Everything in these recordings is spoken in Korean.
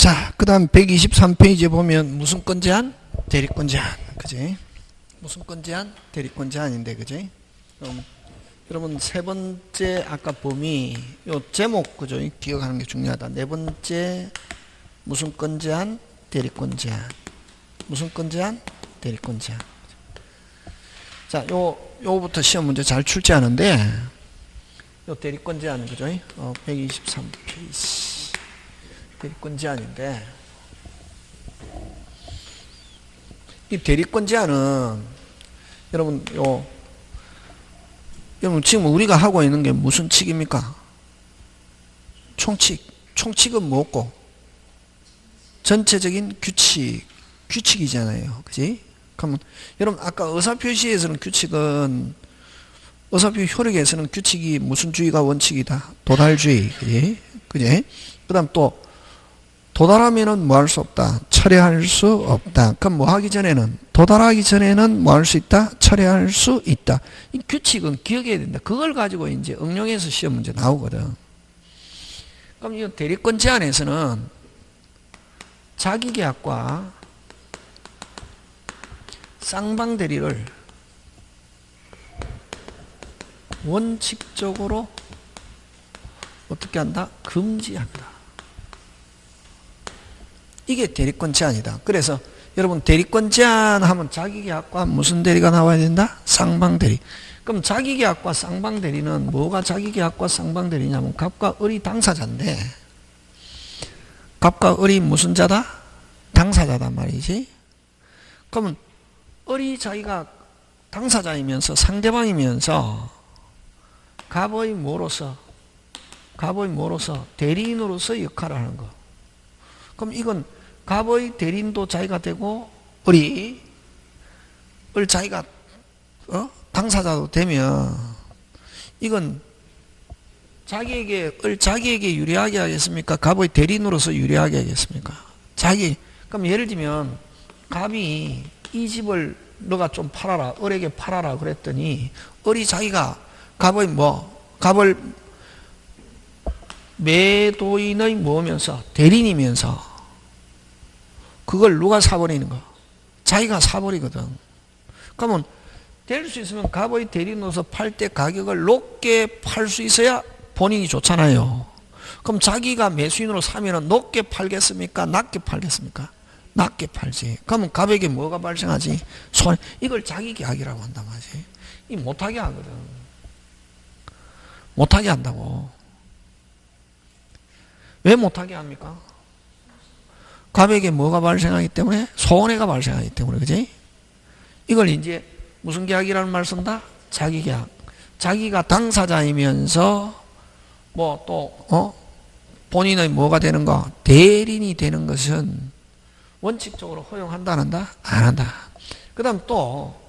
자, 그 다음 123페이지에 보면 무슨 건 제한? 대리권 제한. 그지? 무슨 건 제한? 대리권 제한인데, 그지? 그럼 여러분 세 번째 아까 범위 요 제목 그죠? 기억하는 게 중요하다. 네 번째 무슨 건 제한? 대리권 제한. 무슨 건 제한? 대리권 제한. 자, 요거부터 시험 문제 잘 출제하는데 요 대리권 제한 그죠? 123페이지 대리권 제한인데 이 대리권 제한은 여러분 여러분 지금 우리가 하고 있는 게 무슨 칙입니까? 총칙. 총칙은 뭐고? 전체적인 규칙이잖아요. 그지? 그러면 여러분 아까 의사표시에서는 규칙은 의사표시 효력에서는 규칙이 무슨 주의가 원칙이다? 도달주의. 그지? 그지? 그 다음 또 도달하면은 뭐 할 수 없다? 철회할 수 없다. 그럼 뭐 하기 전에는 도달하기 전에는 뭐 할 수 있다? 철회할 수 있다. 이 규칙은 기억해야 된다. 그걸 가지고 이제 응용해서 시험 문제 나오거든. 그럼 이 대리권 제한에서는 자기계약과 쌍방대리를 원칙적으로 어떻게 한다? 금지한다. 이게 대리권 제한이다. 그래서 여러분 대리권 제한하면 자기계약과 무슨 대리가 나와야 된다? 쌍방대리. 그럼 자기계약과 쌍방대리는 뭐가 자기계약과 쌍방대리냐면 갑과 을이 당사자인데 갑과 을이 무슨 자다? 당사자단 말이지. 그러면 을이 자기가 당사자이면서 상대방이면서 갑의 뭐로서 대리인으로서 역할을 하는 거. 그럼 이건 갑의 대리인도 자기가 되고 을이 을 자기가 당사자도 되면 이건 자기에게 유리하게 하겠습니까? 갑의 대리인으로서 유리하게 하겠습니까? 그럼 예를 들면 갑이 이 집을 너가 좀 팔아라, 을에게 팔아라 그랬더니 을이 자기가 갑을 매도인의 뭐면서 대리인이면서 그걸 누가 사버리는 거? 자기가 사버리거든. 그러면 될 수 있으면 갑의 대리인으로서 팔 때 가격을 높게 팔 수 있어야 본인이 좋잖아요. 그럼 자기가 매수인으로 사면은 높게 팔겠습니까? 낮게 팔겠습니까? 낮게 팔지. 그러면 갑에게 뭐가 발생하지? 이걸 자기계약이라고 한단 말이지. 이 못하게 하거든. 못하게 한다고. 왜 못하게 합니까? 갑에게 뭐가 발생하기 때문에? 손해가 발생하기 때문에, 그지? 이걸 이제 무슨 계약이라는 말 쓴다? 자기계약. 자기가 당사자이면서 본인의 뭐가 되는 거? 대리인이 되는 것은 원칙적으로 허용한다, 안 한다? 안 한다. 그 다음 또,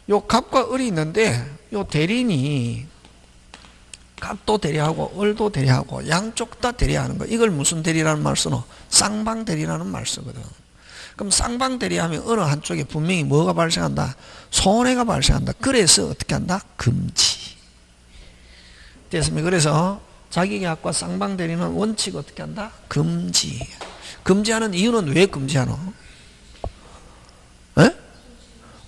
요 갑과 을이 있는데, 요 대리인이 갑도 대리하고 을도 대리하고 양쪽 다 대리하는 거. 이걸 무슨 대리라는 말 쓰노? 쌍방대리라는 말 쓰거든. 그럼 쌍방대리하면 어느 한쪽에 분명히 뭐가 발생한다? 손해가 발생한다. 그래서 어떻게 한다? 금지. 됐습니까? 그래서 자기계약과 쌍방대리는 원칙 어떻게 한다? 금지. 금지하는 이유는 왜 금지하노? 에?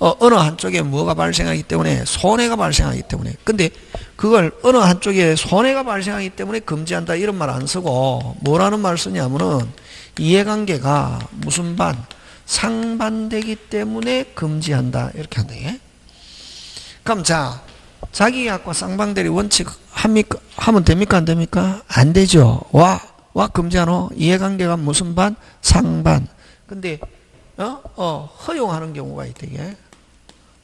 어느 한쪽에 뭐가 발생하기 때문에 손해가 발생하기 때문에. 근데 그걸 어느 한쪽에 손해가 발생하기 때문에 금지한다 이런 말 안 쓰고 뭐라는 말 쓰냐면은 이해관계가 무슨 반? 상반되기 때문에 금지한다 이렇게 한다. 예? 그럼 자 자기계약과 쌍방대리 원칙 하면 됩니까 안 됩니까? 안 되죠. 와 금지하노? 이해관계가 무슨 반? 상반. 근데 허용하는 경우가 있대.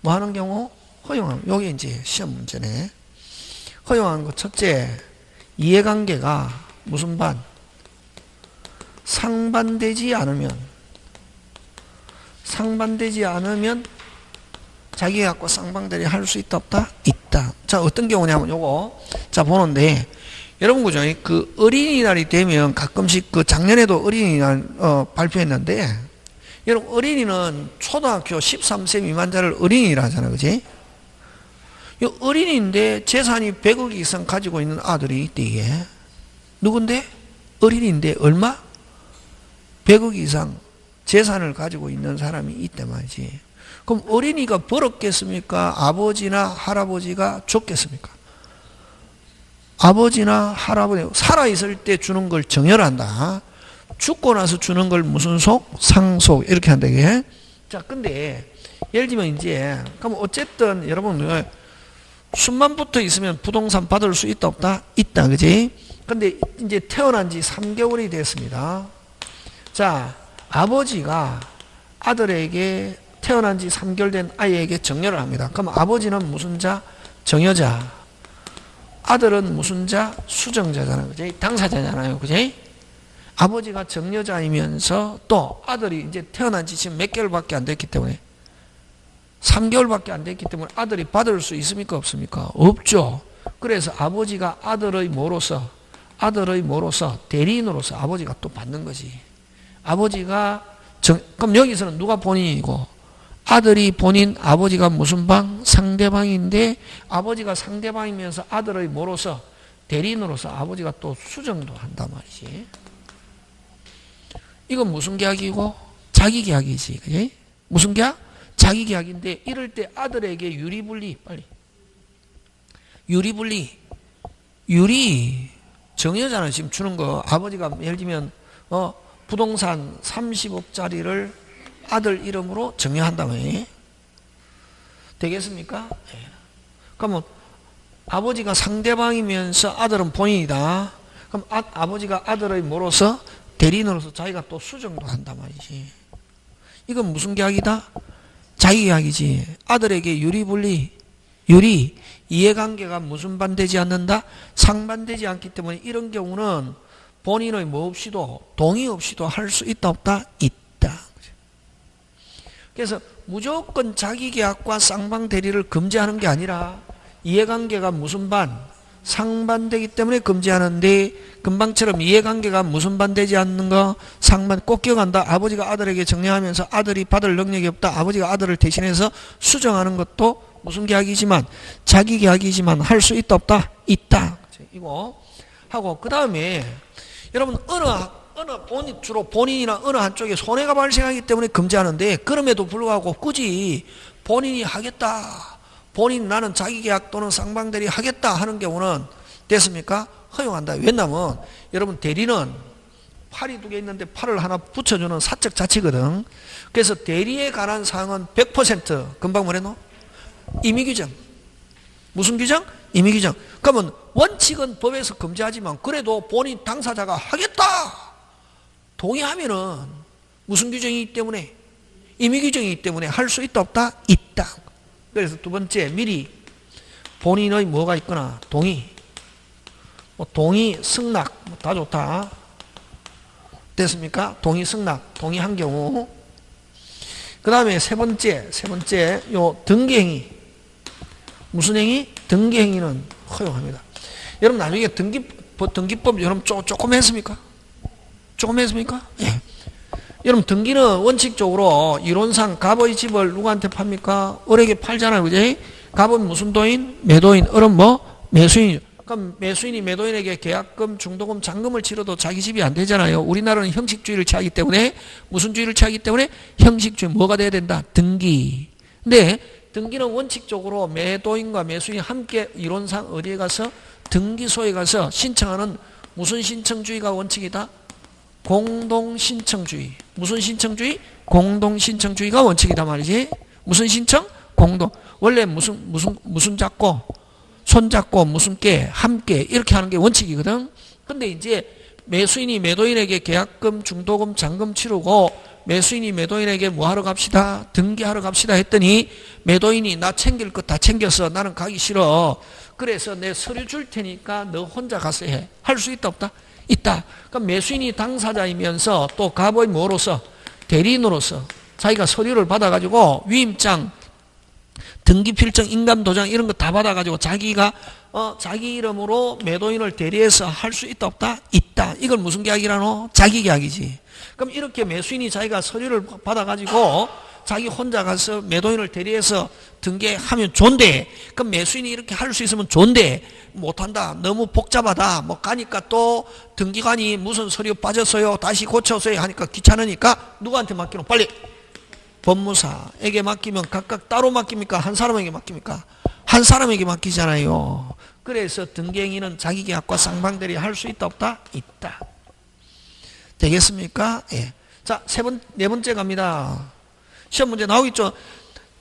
뭐 하는 경우? 허용하는. 요게 이제 시험 문제네. 허용하는 거 첫째, 이해관계가 무슨 반? 상반되지 않으면 자기계약과 쌍방대리 할 수 있다 없다? 있다. 자 어떤 경우냐면 요거 자 보는데 여러분 그죠? 그 어린이날이 되면 가끔씩 그 작년에도 어린이날 발표했는데 여러분 어린이는 초등학교 13세 미만자를 어린이라 하잖아. 그지? 이 어린이인데 재산이 100억 이상 가지고 있는 아들이 있대. 이게 누군데? 어린이인데 얼마? 100억 이상 재산을 가지고 있는 사람이 있단 말이지. 그럼 어린이가 벌었겠습니까? 아버지나 할아버지가 줬겠습니까? 아버지나 할아버지 살아있을 때 주는 걸 정혈한다. 죽고 나서 주는 걸 무슨 속? 상속 이렇게 한다 이게. 자, 근데 예를 들면 이제 그럼 어쨌든 여러분 숨만 붙어 있으면 부동산 받을 수 있다 없다? 있다, 그지? 근데 이제 태어난 지 3개월이 됐습니다. 자, 아버지가 아들에게 태어난 지 3개월 된 아이에게 정혈을 합니다. 그럼 아버지는 무슨 자? 정여자. 아들은 무슨 자? 수정자잖아요. 그지? 당사자잖아요. 그지? 아버지가 정여자이면서 또 아들이 이제 태어난 지 지금 몇 개월밖에 안 됐기 때문에 3개월밖에 안 됐기 때문에 아들이 받을 수 있습니까? 없습니까? 없죠. 그래서 아버지가 아들의 뭐로서 대리인으로서 아버지가 또 받는 거지. 아버지가 그럼 여기서는 누가 본인이고 아들이 본인, 아버지가 무슨 방? 상대방인데 아버지가 상대방이면서 아들의 뭐로서? 대리인으로서 아버지가 또 수정도 한단 말이지. 이건 무슨 계약이고? 자기 계약이지. 그지? 무슨 계약? 자기 계약인데 이럴 때 아들에게 유리분리 빨리. 유리 정여자는 지금 주는 거 아버지가 예를 들면 부동산 30억짜리를 아들 이름으로 정여한다면 되겠습니까? 그러면 아버지가 상대방이면서 아들은 본인이다. 그럼 아버지가 아들의 뭐로서? 대리인으로서 자기가 또 수정도 한단 말이지. 이건 무슨 계약이다? 자기 계약이지. 아들에게 유리 이해관계가 무슨 반되지 않는다? 상반되지 않기 때문에 이런 경우는 본인의 뭐 없이도 동의 없이도 할 수 있다 없다? 있다. 그래서 무조건 자기 계약과 쌍방 대리를 금지하는 게 아니라 이해관계가 무슨 반? 상반되기 때문에 금지하는데 금방처럼 이해관계가 무슨 반되지 않는 거? 상반. 꼭 기억한다. 아버지가 아들에게 정리하면서 아들이 받을 능력이 없다. 아버지가 아들을 대신해서 수정하는 것도 무슨 계약이지만 자기 계약이지만 할 수 있다 없다? 있다. 이거 하고 그 다음에 여러분 주로 본인이나 어느 한쪽에 손해가 발생하기 때문에 금지하는데 그럼에도 불구하고 굳이 본인이 하겠다. 나는 자기 계약 또는 쌍방대리 하겠다 하는 경우는 됐습니까? 허용한다. 왜냐하면 여러분 대리는 팔이 2개 있는데 팔을 하나 붙여주는 사적 자치거든. 그래서 대리에 관한 사항은 100% 금방 뭐랬노? 임의규정. 무슨 규정? 임의규정. 그러면 원칙은 법에서 금지하지만 그래도 본인 당사자가 하겠다 동의하면은 무슨 규정이기 때문에? 임의규정이기 때문에 할 수 있다 없다? 있다. 그래서 두 번째 미리 본인의 뭐가 있거나 동의 동의 승낙 다 좋다. 됐습니까? 동의 승낙 동의한 경우. 그 다음에 세 번째 요 등기행위. 무슨 행위? 등기행위는 허용합니다. 여러분 나중에 등기법 여러분 조금 했습니까? 예. 여러분 등기는 원칙적으로 이론상 갑의 집을 누구한테 팝니까? 을에게 팔잖아요. 그지? 갑은 무슨 도인? 매도인. 을은 뭐? 매수인이죠. 그럼 매수인이 매도인에게 계약금, 중도금, 잔금을 치러도 자기 집이 안 되잖아요. 우리나라는 형식주의를 취하기 때문에 무슨 주의를 취하기 때문에? 형식주의. 뭐가 돼야 된다? 등기. 근데 등기는 원칙적으로 매도인과 매수인이 함께 이론상 어디에 가서? 등기소에 가서 신청하는 무슨 신청주의가 원칙이다? 공동신청주의. 무슨 신청주의? 공동신청주의가 원칙이다 말이지. 무슨 신청? 공동. 원래 무슨 잡고 손잡고 무슨 께 함께 이렇게 하는 게 원칙이거든. 근데 이제 매수인이 매도인에게 계약금, 중도금, 잔금 치르고 매수인이 매도인에게 뭐 하러 갑시다? 등기하러 갑시다 했더니 매도인이 나 챙길 것 다 챙겼어. 나는 가기 싫어. 그래서 내 서류 줄 테니까 너 혼자 가서 해. 할 수 있다 없다? 있다. 그럼 매수인이 당사자이면서 또 갑의 뭐로서? 대리인으로서 자기가 서류를 받아가지고 위임장, 등기필증, 인감도장 이런 거 다 받아가지고 자기가 자기 이름으로 매도인을 대리해서 할 수 있다 없다? 있다. 이걸 무슨 계약이라노? 자기 계약이지. 그럼 이렇게 매수인이 자기가 서류를 받아가지고 자기 혼자 가서 매도인을 대리해서 등기하면 좋은데, 그럼 매수인이 이렇게 할 수 있으면 좋은데 못한다, 너무 복잡하다, 뭐 가니까 또 등기관이 무슨 서류 빠졌어요, 다시 고쳐서요 하니까 귀찮으니까 누구한테 맡기노? 빨리 법무사에게 맡기면 각각 따로 맡깁니까? 한 사람에게 맡깁니까? 한 사람에게 맡기잖아요. 그래서 등기행위는 자기계약과 쌍방대리 할 수 있다 없다? 있다. 되겠습니까? 예. 자, 네 번째 갑니다. 시험 문제 나오겠죠?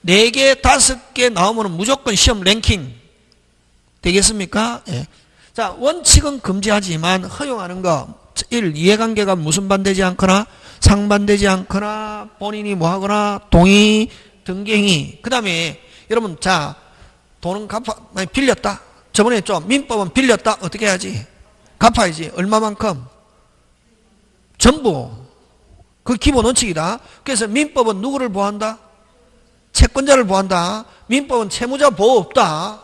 4개, 5개 나오면 무조건 시험 랭킹. 되겠습니까? 예. 자, 원칙은 금지하지만 허용하는 거. 1. 이해관계가 무슨 반대지 않거나 상반되지 않거나 본인이 뭐 하거나 동의, 등기행위. 그 다음에 여러분, 자, 돈은 만약 빌렸다. 저번에 했죠? 민법은 빌렸다. 어떻게 해야지? 갚아야지. 얼마만큼? 전부. 그 기본 원칙이다. 그래서 민법은 누구를 보호한다? 채권자를 보호한다. 민법은 채무자 보호 없다.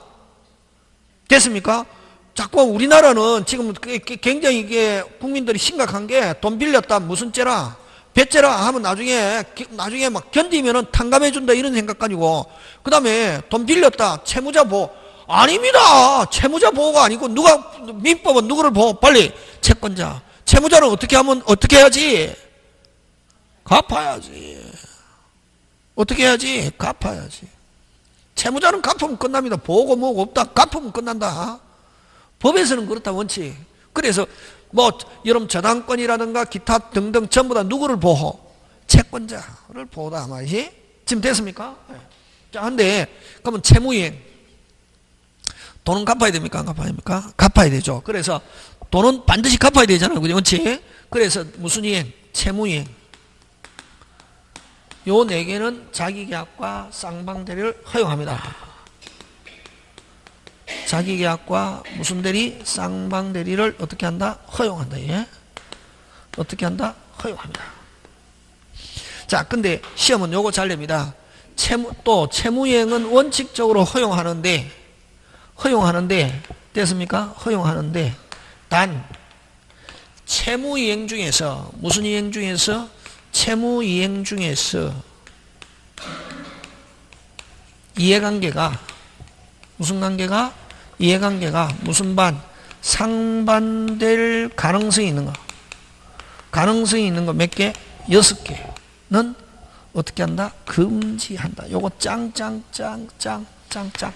됐습니까? 자꾸 우리나라는 지금 굉장히 이게 국민들이 심각한 게 돈 빌렸다 무슨 죄라? 뱃죄라 하면 나중에 막 견디면은 탕감해준다 이런 생각 가지고, 그 다음에 돈 빌렸다 채무자 보호. 아닙니다. 채무자 보호가 아니고 민법은 누구를 보호? 빨리 채권자. 채무자는 어떻게 해야지? 갚아야지. 어떻게 해야지? 갚아야지. 채무자는 갚으면 끝납니다. 보호고 뭐고 없다. 갚으면 끝난다. 법에서는 그렇다 원칙. 그래서 뭐 여러분 저당권이라든가 기타 등등 전부 다 누구를 보호? 채권자를 보호다 말이지. 지금 됐습니까? 자, 근데 그러면 채무이행 돈은 갚아야 됩니까? 안 갚아야 됩니까? 갚아야 되죠. 그래서 돈은 반드시 갚아야 되잖아요. 그죠? 원칙. 그래서 무슨 이행? 채무이행. 요 4개는 자기계약과 쌍방대리를 허용합니다. 자기계약과 무슨 대리? 쌍방대리를 어떻게 한다? 허용한다. 예? 어떻게 한다? 허용합니다. 자, 근데 시험은 요거 잘 냅니다. 채무이행은 원칙적으로 허용하는데 됐습니까? 허용하는데 단 채무이행 중에서 무슨 이행 중에서? 채무이행 중에서 이해관계가 무슨 관계가? 이해관계가 무슨 반? 상반될 가능성이 있는 거. 가능성이 있는 거 몇 개? 6개는 어떻게 한다? 금지한다. 요거 짱짱짱짱짱짱.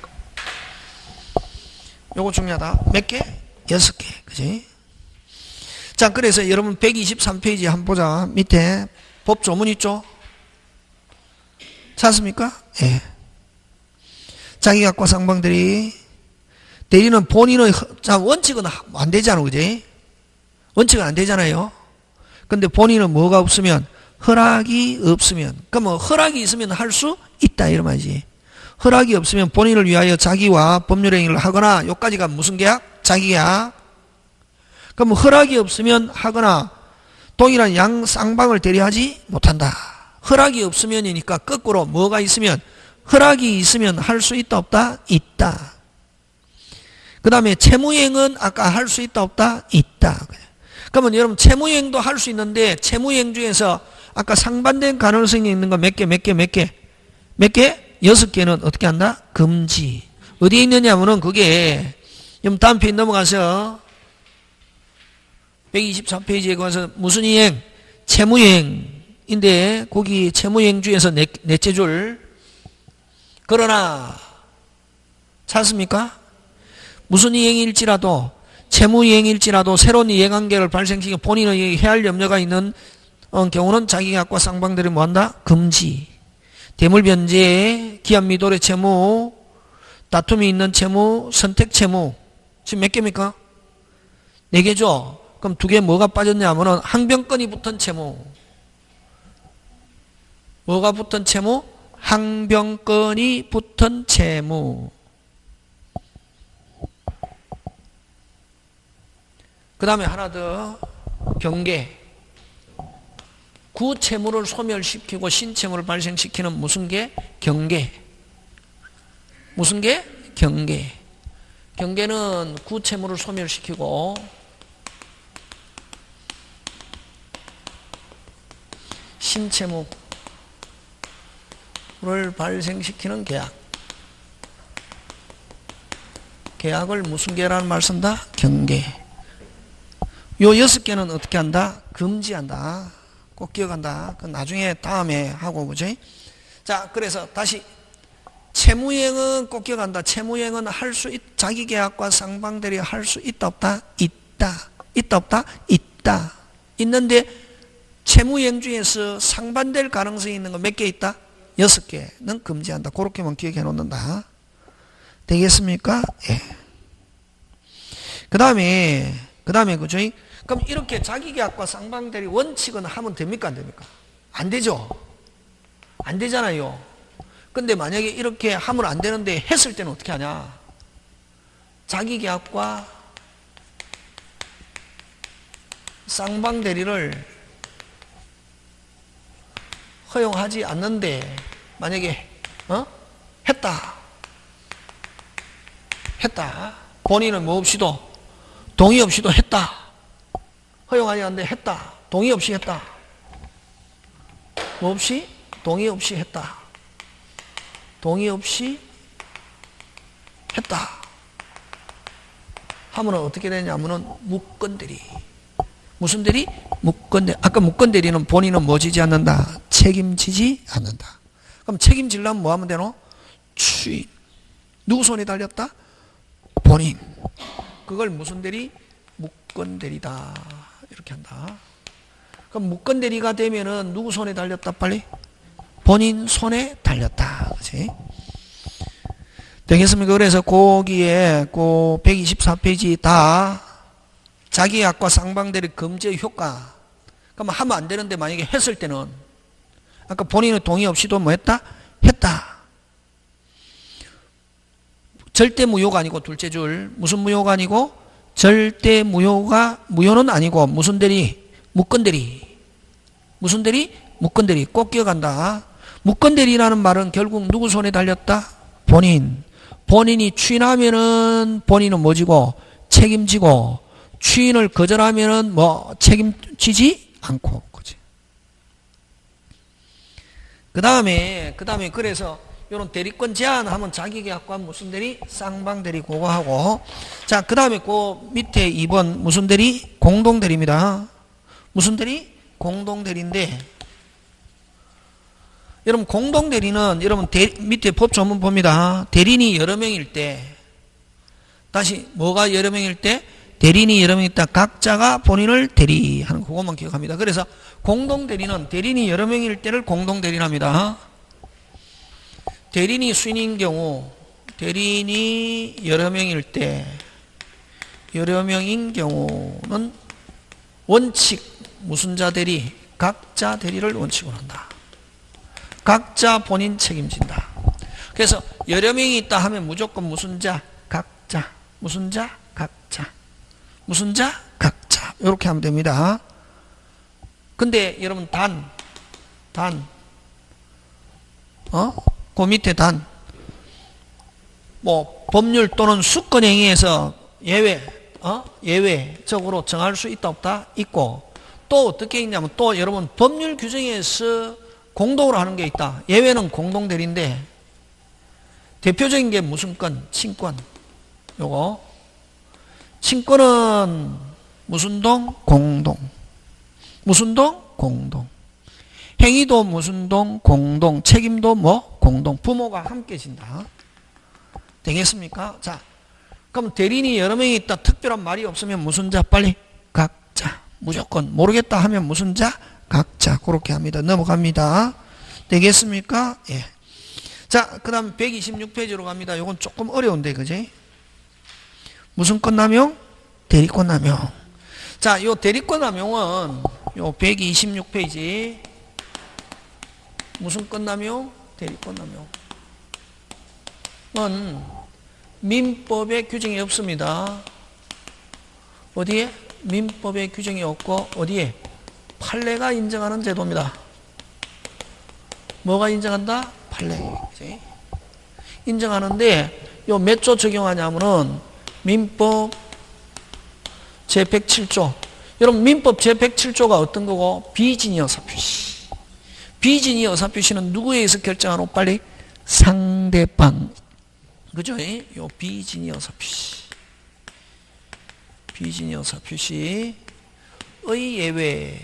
요거 중요하다. 몇 개? 6개. 그지? 자, 그래서 여러분 123페이지 한번 보자. 밑에 법 조문 있죠? 찾습니까? 예. 자기계약과 쌍방대리. 대리는 본인의, 자, 원칙은 안 되잖아. 그지? 원칙은 안 되잖아요. 근데 본인은 뭐가 없으면? 허락이 없으면. 그러면 허락이 있으면 할 수 있다. 이런 말이지. 허락이 없으면 본인을 위하여 자기와 법률행위를 하거나, 요까지가 무슨 계약? 자기계약. 그럼 허락이 없으면 하거나 동일한 양 쌍방을 대리하지 못한다. 허락이 없으면이니까 거꾸로 뭐가 있으면? 허락이 있으면 할 수 있다 없다? 있다. 그 다음에 채무이행은 아까 할 수 있다 없다? 있다. 그러면 여러분 채무이행도 할 수 있는데 채무이행 중에서 아까 상반된 가능성이 있는 거 몇 개? 6개는 어떻게 한다? 금지. 어디에 있느냐면은 그게 여러분 다음 페이지 넘어가서 124페이지에 가서 무슨 이행? 채무이행인데 거기 채무이행 중에서 넷째 줄. 그러나 찾습니까? 무슨 이행일지라도 채무이행일지라도 새로운 이해관계를 발생시켜 본인의 해할 염려가 있는 경우는 자기계약과 쌍방대리 뭐한다? 금지. 대물변제, 기한미도의 채무, 다툼이 있는 채무, 선택채무. 지금 몇 개입니까? 4개죠? 그럼 2개 뭐가 빠졌냐면은 항변권이 붙은 채무. 뭐가 붙은 채무? 항변권이 붙은 채무. 그 다음에 하나 더. 경계. 구채무를 소멸시키고 신채무를 발생시키는 무슨 계? 경계. 무슨 계? 경계. 경계는 구채무를 소멸시키고 신채무 를 발생시키는 계약. 계약을 무슨 계라는 말 쓴다? 경계. 요 6개는 어떻게 한다? 금지한다. 꼭 기억한다. 그 나중에 다음에 하고 그지? 자, 그래서 다시 채무행은 꼭 기억한다. 채무행은 할 수 자기 계약과 상방대리 할 수 있다 없다? 있다. 있다 없다? 있다. 있는데 채무행 중에서 상반될 가능성이 있는 거 몇 개 있다? 6개는 금지한다. 그렇게만 기억해 놓는다. 되겠습니까? 예. 그 다음에 그죠? 그럼 이렇게 자기 계약과 상방대리 원칙은 하면 됩니까? 안 됩니까? 안 되죠. 안 되잖아요. 근데 만약에 이렇게 하면 안 되는데 했을 때는 어떻게 하냐? 자기 계약과 쌍방대리를 허용하지 않는데 만약에 했다. 본인은 뭐 없이도 동의 없이도 했다. 허용하지 않는데 했다. 동의 없이 했다. 뭐 없이? 동의 없이 했다. 동의 없이 했다. 하면 어떻게 되냐면은 무건대리. 무슨 대리? 무건대리. 아까 무건대리는 본인은 뭐 지지 않는다? 책임지지 않는다. 그럼 책임지려면 뭐 하면 되노? 추인. 누구 손에 달렸다? 본인. 그걸 무슨 대리? 무건대리다. 이렇게 한다. 그럼 무건대리가 되면은 누구 손에 달렸다 빨리? 본인 손에 달렸다. 그치? 되겠습니까? 그래서 거기에 그 124페이지 다 자기 계약과 상방대리 금지의 효과. 그럼 하면 안 되는데 만약에 했을 때는 아까 본인의 동의 없이도 뭐 했다? 했다. 절대 무효가 아니고 둘째 줄. 무슨 무효가 아니고? 절대 무효는 아니고 무슨 대리? 무건대리. 무슨 대리? 무건대리. 꼭 기억한다. 무건대리라는 말은 결국 누구 손에 달렸다? 본인. 본인이 추인하면은 본인은 뭐 지고? 책임지고. 추인을 거절하면은 뭐 책임지지 않고. 그지? 그 다음에 그래서 요런 대리권 제한하면 자기 계약과 무슨 대리? 쌍방대리 그거 하고. 자, 그 다음에 그 밑에 2번 무슨 대리? 공동대리입니다. 무슨 대리? 공동대리인데 여러분 공동대리는 여러분 밑에 법조문 봅니다. 대리인이 여러 명일 때 다시 뭐가 여러 명일 때? 대리인이 여러 명 있다. 각자가 본인을 대리하는 그것만 기억합니다. 그래서 공동대리는 대리인이 여러 명일 때를 공동대리랍니다. 대리인이 수인인 경우 대리인이 여러 명일 때 여러 명인 경우는 원칙 무슨 자 대리? 각자 대리를 원칙으로 한다. 각자 본인 책임진다. 그래서 여러 명이 있다 하면 무조건 무슨 자? 각자. 무슨 자? 각자. 무슨 자? 각자. 이렇게 하면 됩니다. 근데 여러분 그 밑에 뭐 법률 또는 수권행위에서 예외적으로 정할 수 있다 없다? 있고 또 어떻게 있냐면 또 여러분 법률 규정에서 공동으로 하는 게 있다. 예외는 공동대리인데 대표적인 게 무슨 건? 친권. 요거 친권은 무슨 동? 공동. 무슨 동? 공동. 행위도 무슨 동? 공동. 책임도 뭐? 공동. 부모가 함께 진다. 되겠습니까? 자, 그럼 대리인이 여러 명이 있다. 특별한 말이 없으면 무슨 자? 빨리 각자. 무조건 모르겠다 하면 무슨 자? 각자. 그렇게 합니다. 넘어갑니다. 되겠습니까? 예. 자, 그 다음 126페이지로 갑니다. 요건 조금 어려운데, 그지? 무슨 건 남용? 대리권 남용. 자, 요 대리권 남용은 요 126페이지 무슨 건 남용? 대리권 남용은 민법에 규정이 없습니다. 어디에? 민법에 규정이 없고 어디에? 판례가 인정하는 제도입니다. 뭐가 인정한다? 판례. 그치? 인정하는데 요 몇 조 적용하냐면은 민법 제107조. 여러분 민법 제107조가 어떤 거고? 비진여 사표시. 비진이 의사표시는 누구에 의해서 결정하노? 빨리. 상대방. 그죠? 요 비진이 의사표시. 비진이 의사표시의 예외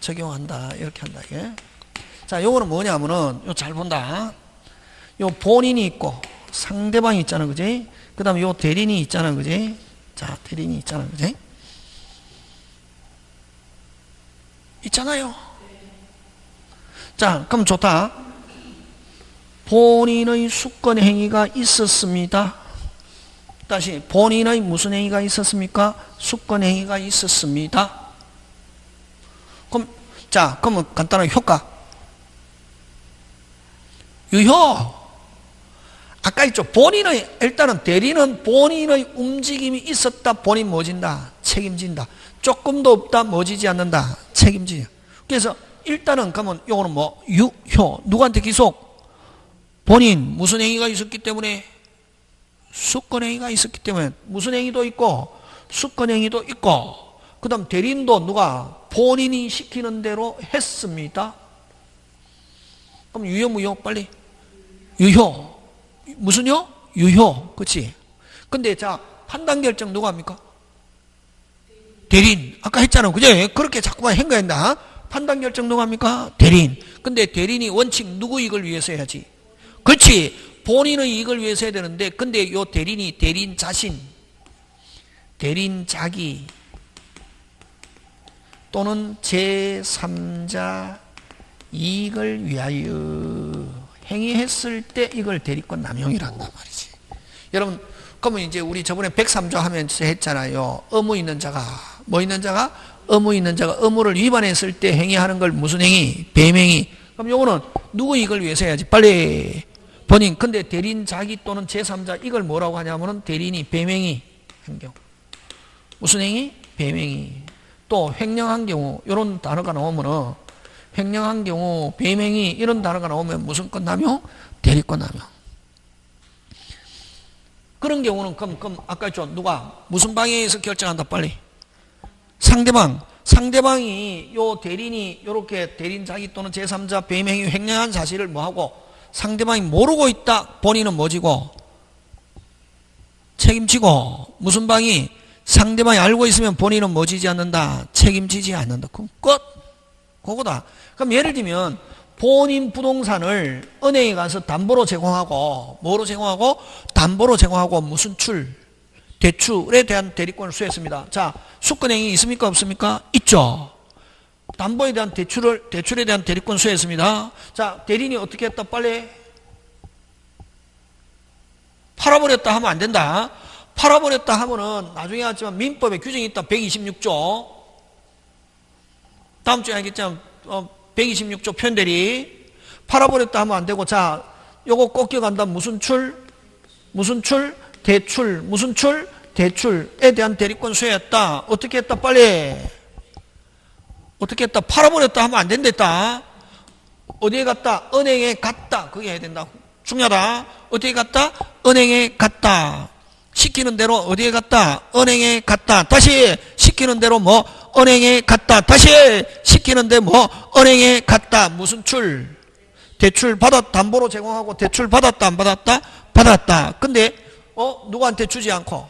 적용한다. 이렇게 한다. 이게. 자, 요거는 뭐냐면은, 요 잘 본다. 요 본인이 있고, 상대방이 있잖아. 그지? 그 다음에 요 대리인이 있잖아. 그지? 자, 대리인이 있잖아. 그지? 있잖아요. 자, 그럼 좋다. 본인의 수권 행위가 있었습니다. 다시, 본인의 무슨 행위가 있었습니까? 수권 행위가 있었습니다. 그럼, 자, 그러면 간단하게 효과. 유효. 아까 있죠. 본인의, 일단은 대리는 본인의 움직임이 있었다. 본인 뭐진다? 책임진다. 조금도 없다. 뭐지지 않는다. 책임지냐. 그래서 일단은 그러면 요거는 뭐? 유효. 누구한테 기속? 본인 무슨 행위가 있었기 때문에? 수권 행위가 있었기 때문에 무슨 행위도 있고 수권 행위도 있고 그 다음 대리인도 누가? 본인이 시키는 대로 했습니다. 그럼 유효 무효? 빨리. 유효. 무슨요? 유효. 그치? 근데 자, 판단 결정 누가 합니까? 대리인. 아까 했잖아. 그죠? 그렇게 자꾸만 행거한다. 판단 결정 누가 합니까? 대리인. 근데 대리인이 원칙 누구 이익을 위해서 해야지? 그렇지. 본인의 이익을 위해서 해야 되는데, 근데 요 대리인이 대리인 자신, 대리인 자기, 또는 제3자 이익을 위하여 행위했을 때 이걸 대리권 남용이란단 말이지. 여러분, 그러면 이제 우리 저번에 103조 하면서 했잖아요. 의무 있는 자가, 뭐 있는 자가? 의무 있는 자가 의무를 위반했을 때 행위하는 걸 무슨 행위? 배임행위. 그럼 요거는 누구 이익을 위해서 해야지? 빨리. 본인. 근데 대리인 자기 또는 제3자 이걸 뭐라고 하냐면은 대리인이 배임행위 한 경우. 무슨 행위? 배임행위. 또 횡령한 경우 이런 단어가 나오면은 횡령한 경우 배임행위 이런 단어가 나오면 무슨 권 남용? 대리권 남용. 그런 경우는 그럼 아까 있죠. 누가 무슨 방향에서 결정한다 빨리. 상대방. 상대방이 요 대리인이 요렇게 대리인 자기 또는 제3자 배임행위 횡령한 사실을 뭐하고 상대방이 모르고 있다. 본인은 뭐지고? 책임지고. 무슨 방이? 상대방이 알고 있으면 본인은 뭐지지 않는다? 책임지지 않는다. 그럼 끝. 그거다. 그럼 예를 들면 본인 부동산을 은행에 가서 담보로 제공하고 뭐로 제공하고? 담보로 제공하고 무슨 출? 대출에 대한 대리권을 수했습니다. 자, 수권행위 있습니까? 없습니까? 있죠. 담보에 대한 대출에 대한 대리권 수했습니다. 자, 대리인이 어떻게 했다? 빨리 팔아버렸다 하면 안 된다. 팔아버렸다 하면은 나중에 하지만 민법에 규정이 있다. 126조. 다음 주에 알겠지만 126조 표현대리. 팔아버렸다 하면 안 되고, 자, 요거 꼭 기억한다. 무슨 출? 무슨 출? 대출. 무슨 출? 대출에 대한 대리권 수혜했다. 어떻게 했다? 빨리. 어떻게 했다? 팔아버렸다 하면 안 된댔다. 어디에 갔다? 은행에 갔다. 그게 해야 된다. 중요하다. 어디에 갔다? 은행에 갔다. 시키는 대로 어디에 갔다? 은행에 갔다. 다시 시키는 대로 뭐? 은행에 갔다. 다시 시키는 대 뭐? 은행에 갔다. 무슨 출? 대출 받았, 담보로 제공하고 대출 받았다 안 받았다? 받았다. 근데 누구한테 주지 않고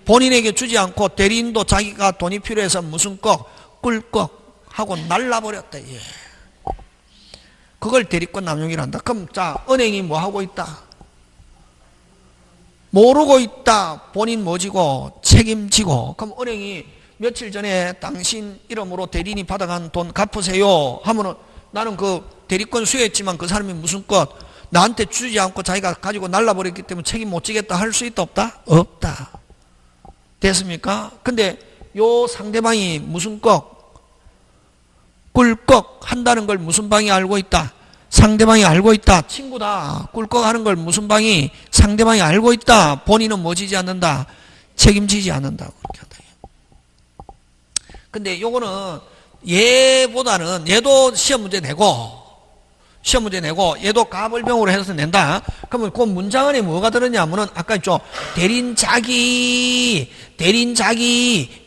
본인에게 주지 않고 대리인도 자기가 돈이 필요해서 무슨 꺽? 꿀꺽 하고 날라버렸다. 예. 그걸 대리권 남용이란다. 그럼 자, 은행이 뭐 하고 있다? 모르고 있다. 본인 뭐지고? 책임지고. 그럼 은행이 며칠 전에 당신 이름으로 대리인이 받아간 돈 갚으세요 하면은 나는 그 대리권 수여했지만 그 사람이 무슨 것? 나한테 주지 않고 자기가 가지고 날라버렸기 때문에 책임 못 지겠다 할 수 있다 없다? 없다. 됐습니까? 근데 요 상대방이 무슨 것? 꿀꺽 한다는 걸 무슨 방이 알고 있다? 상대방이 알고 있다. 친구다. 꿀꺽 하는 걸 무슨 방이? 상대방이 알고 있다. 본인은 뭐 지지 않는다? 책임지지 않는다. 그렇게 한다. 근데 요거는 얘보다는 얘도 시험 문제 내고 얘도 가벌병으로 해서 낸다. 그러면 그 문장 안에 뭐가 들었냐면은 아까 있죠. 대리인 자기,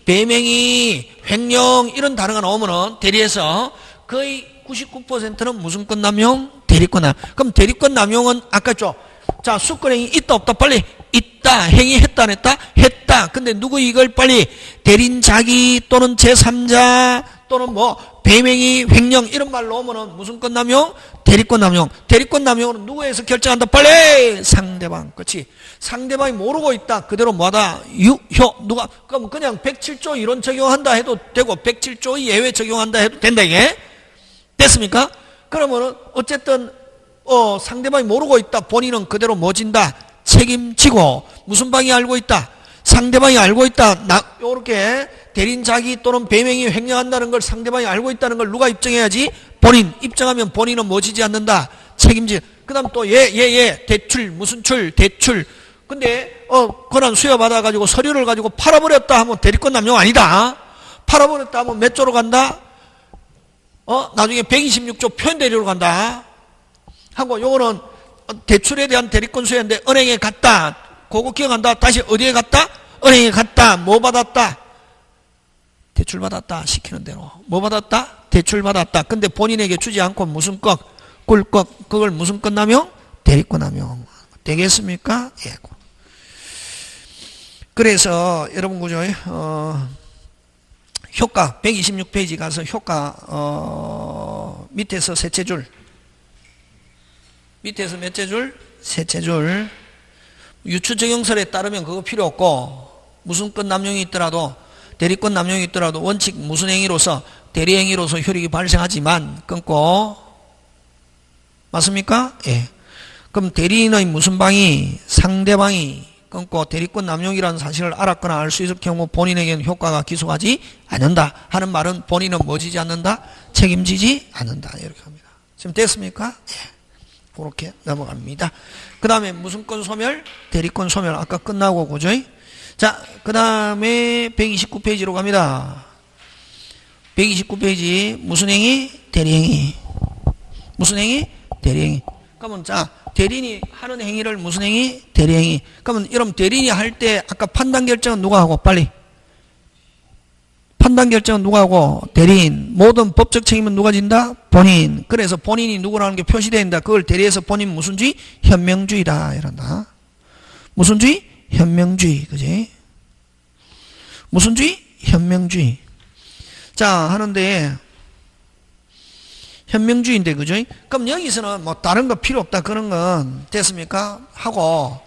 배명이, 횡령 이런 단어가 나오면은 대리에서 거의 99%는 무슨 건 남용? 대리권 남용. 그럼 대리권 남용은 아까 죠. 자, 수권행위 있다 없다? 빨리 있다. 행위 했다 안 했다? 했다. 근데 누구 이걸 빨리 대리인 자기 또는 제3자 또는 뭐 배명의 횡령 이런 말로 오면은 무슨 건 남용? 대리권 남용. 대리권 남용은 누구에서 결정한다? 빨리 상대방. 그렇지. 상대방이 모르고 있다. 그대로 뭐하다? 유효. 누가? 그럼 그냥 107조 이론 적용한다 해도 되고 107조 예외 적용한다 해도 된다 이게? 됐습니까? 그러면은 어쨌든 상대방이 모르고 있다. 본인은 그대로 뭐 진다? 책임지고. 무슨 방이 알고 있다? 상대방이 알고 있다. 요렇게 대리인 자기 또는 배명이 횡령한다는 걸 상대방이 알고 있다는 걸 누가 입증해야지? 본인. 입증하면 본인은 뭐 지지 않는다? 책임지. 그 다음 또 대출. 무슨 출? 대출. 근데 권한 수여받아가지고 서류를 가지고 팔아버렸다 하면 대리권 남용 아니다. 팔아버렸다 하면 몇 조로 간다? 나중에 126조 표현대리로 간다. 하고 요거는 대출에 대한 대리권 수여인데 은행에 갔다. 그거 기억한다. 다시 어디에 갔다? 은행에 갔다. 뭐 받았다? 대출 받았다. 시키는 대로. 뭐 받았다? 대출 받았다. 근데 본인에게 주지 않고 무슨 것? 꿀꺽. 그걸 무슨 것 남용? 대리권 남용. 되겠습니까? 예. 그래서 여러분 그죠? 효과 126페이지 가서 효과 밑에서 셋째 줄. 밑에서 몇째 줄? 셋째 줄. 유추적용설에 따르면 그거 필요 없고 무슨 건 남용이 있더라도 대리권 남용이 있더라도 원칙 무슨 행위로서 대리행위로서 효력이 발생하지만 끊고 맞습니까? 예. 그럼 대리인의 무슨 방이 상대방이 끊고 대리권 남용이라는 사실을 알았거나 알 수 있을 경우 본인에게는 효과가 기소하지 않는다 하는 말은 본인은 뭐 지지 않는다? 책임지지 않는다 이렇게 합니다. 지금 됐습니까? 예. 그렇게 넘어갑니다. 그 다음에 무슨 건 소멸? 대리권 소멸. 아까 끝나고 그죠? 자, 그 다음에 129페이지로 갑니다. 129페이지 무슨 행위? 대리행위. 무슨 행위? 대리행위. 그러면 자, 대리인이 하는 행위를 무슨 행위? 대리행위. 그러면 여러분 대리인이 할 때 아까 판단 결정은 누가 하고? 빨리. 판단 결정은 누가 하고? 대리인. 모든 법적 책임은 누가 진다? 본인. 그래서 본인이 누구라는 게 표시되어 있다. 그걸 대리해서 본인 무슨 주의? 현명주의다. 이런다. 무슨 주의? 현명주의. 그지? 무슨 주의? 현명주의. 자, 하는데 현명주의인데 그죠? 그럼 여기서는 뭐 다른 거 필요 없다 그런 건 됐습니까? 하고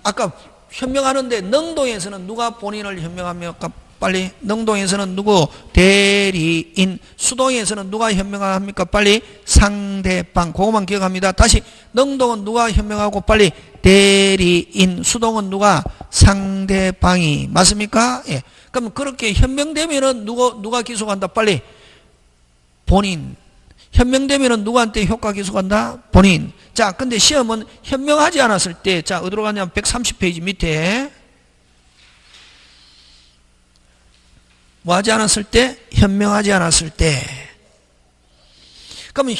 아까 현명하는데 능동에서는 누가 본인을 현명합니까? 빨리. 능동에서는 누구? 대리인. 수동에서는 누가 현명합니까? 빨리. 상대방. 그거만 기억합니다. 다시. 능동은 누가 현명하고 빨리. 대리인. 수동은 누가? 상대방이. 맞습니까? 예. 그럼 그렇게 현명되면은 누가 기소한다? 빨리. 본인. 현명되면은 누구한테 효과 기소한다? 본인. 자, 근데 시험은 현명하지 않았을 때, 자, 어디로 가냐면 130페이지 밑에. 뭐 하지 않았을 때? 현명하지 않았을 때. 그럼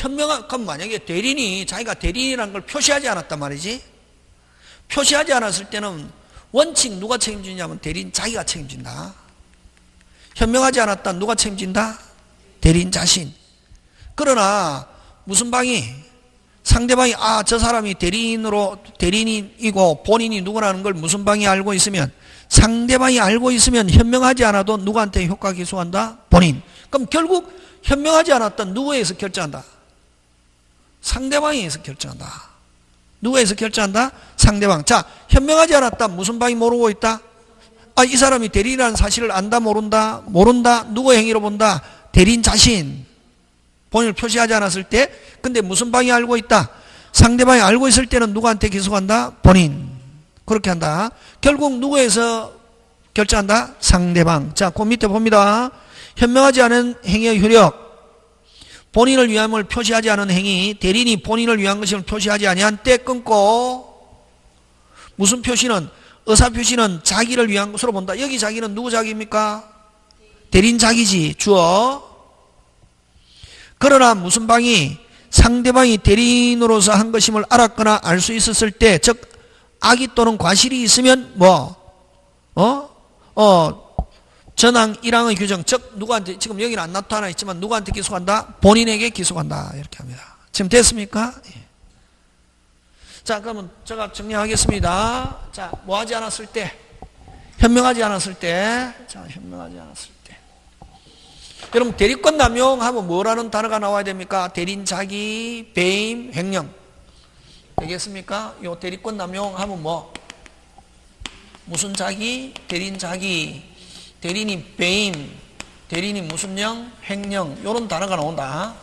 그럼 만약에 대리인이 자기가 대리인이라는 걸 표시하지 않았단 말이지. 표시하지 않았을 때는 원칙 누가 책임지냐면 대리인 자기가 책임진다. 현명하지 않았다. 누가 책임진다? 대리인 자신. 그러나 무슨 방이? 상대방이 저 사람이 대리인이고 본인이 누구라는 걸 무슨 방이 알고 있으면 상대방이 알고 있으면 현명하지 않아도 누구한테 효과 기소한다? 본인. 그럼 결국 현명하지 않았다. 누구에서 결정한다? 상대방에서 결정한다. 누구에서 결정한다? 상대방. 자, 현명하지 않았다. 무슨 방이 모르고 있다? 이 사람이 대리인이라는 사실을 안다 모른다? 모른다. 누구 행위로 본다? 대리인 자신. 본인을 표시하지 않았을 때. 근데 무슨 방이 알고 있다? 상대방이 알고 있을 때는 누구한테 기소한다? 본인. 그렇게 한다. 결국 누구에서 결정한다? 상대방. 자, 그 밑에 봅니다. 현명하지 않은 행위의 효력. 본인을 위함을 표시하지 않은 행위. 대리인이 본인을 위한 것을 표시하지 아니한 때 끊고 무슨 표시는? 의사표시는 자기를 위한 것으로 본다. 여기 자기는 누구 자기입니까? 대리인 자기지. 주어. 그러나 무슨 방이? 상대방이 대리인으로서 한 것임을 알았거나 알 수 있었을 때, 즉 악의 또는 과실이 있으면 전항 1항의 규정, 즉 누구한테, 지금 여기는 안 나타나 있지만 누구한테 기속한다? 본인에게 기속한다. 이렇게 합니다. 지금 됐습니까? 예. 자, 그러면 제가 정리하겠습니다. 자, 뭐 하지 않았을 때? 현명하지 않았을 때. 자, 현명하지 않았을 때. 여러분, 대리권 남용하면 뭐라는 단어가 나와야 됩니까? 대리인 자기, 배임, 횡령. 되겠습니까? 요 대리권 남용하면 뭐? 무슨 자기? 대리인 자기. 대리인이 배임, 대리인이 무슨 령? 횡령. 요런 단어가 나온다.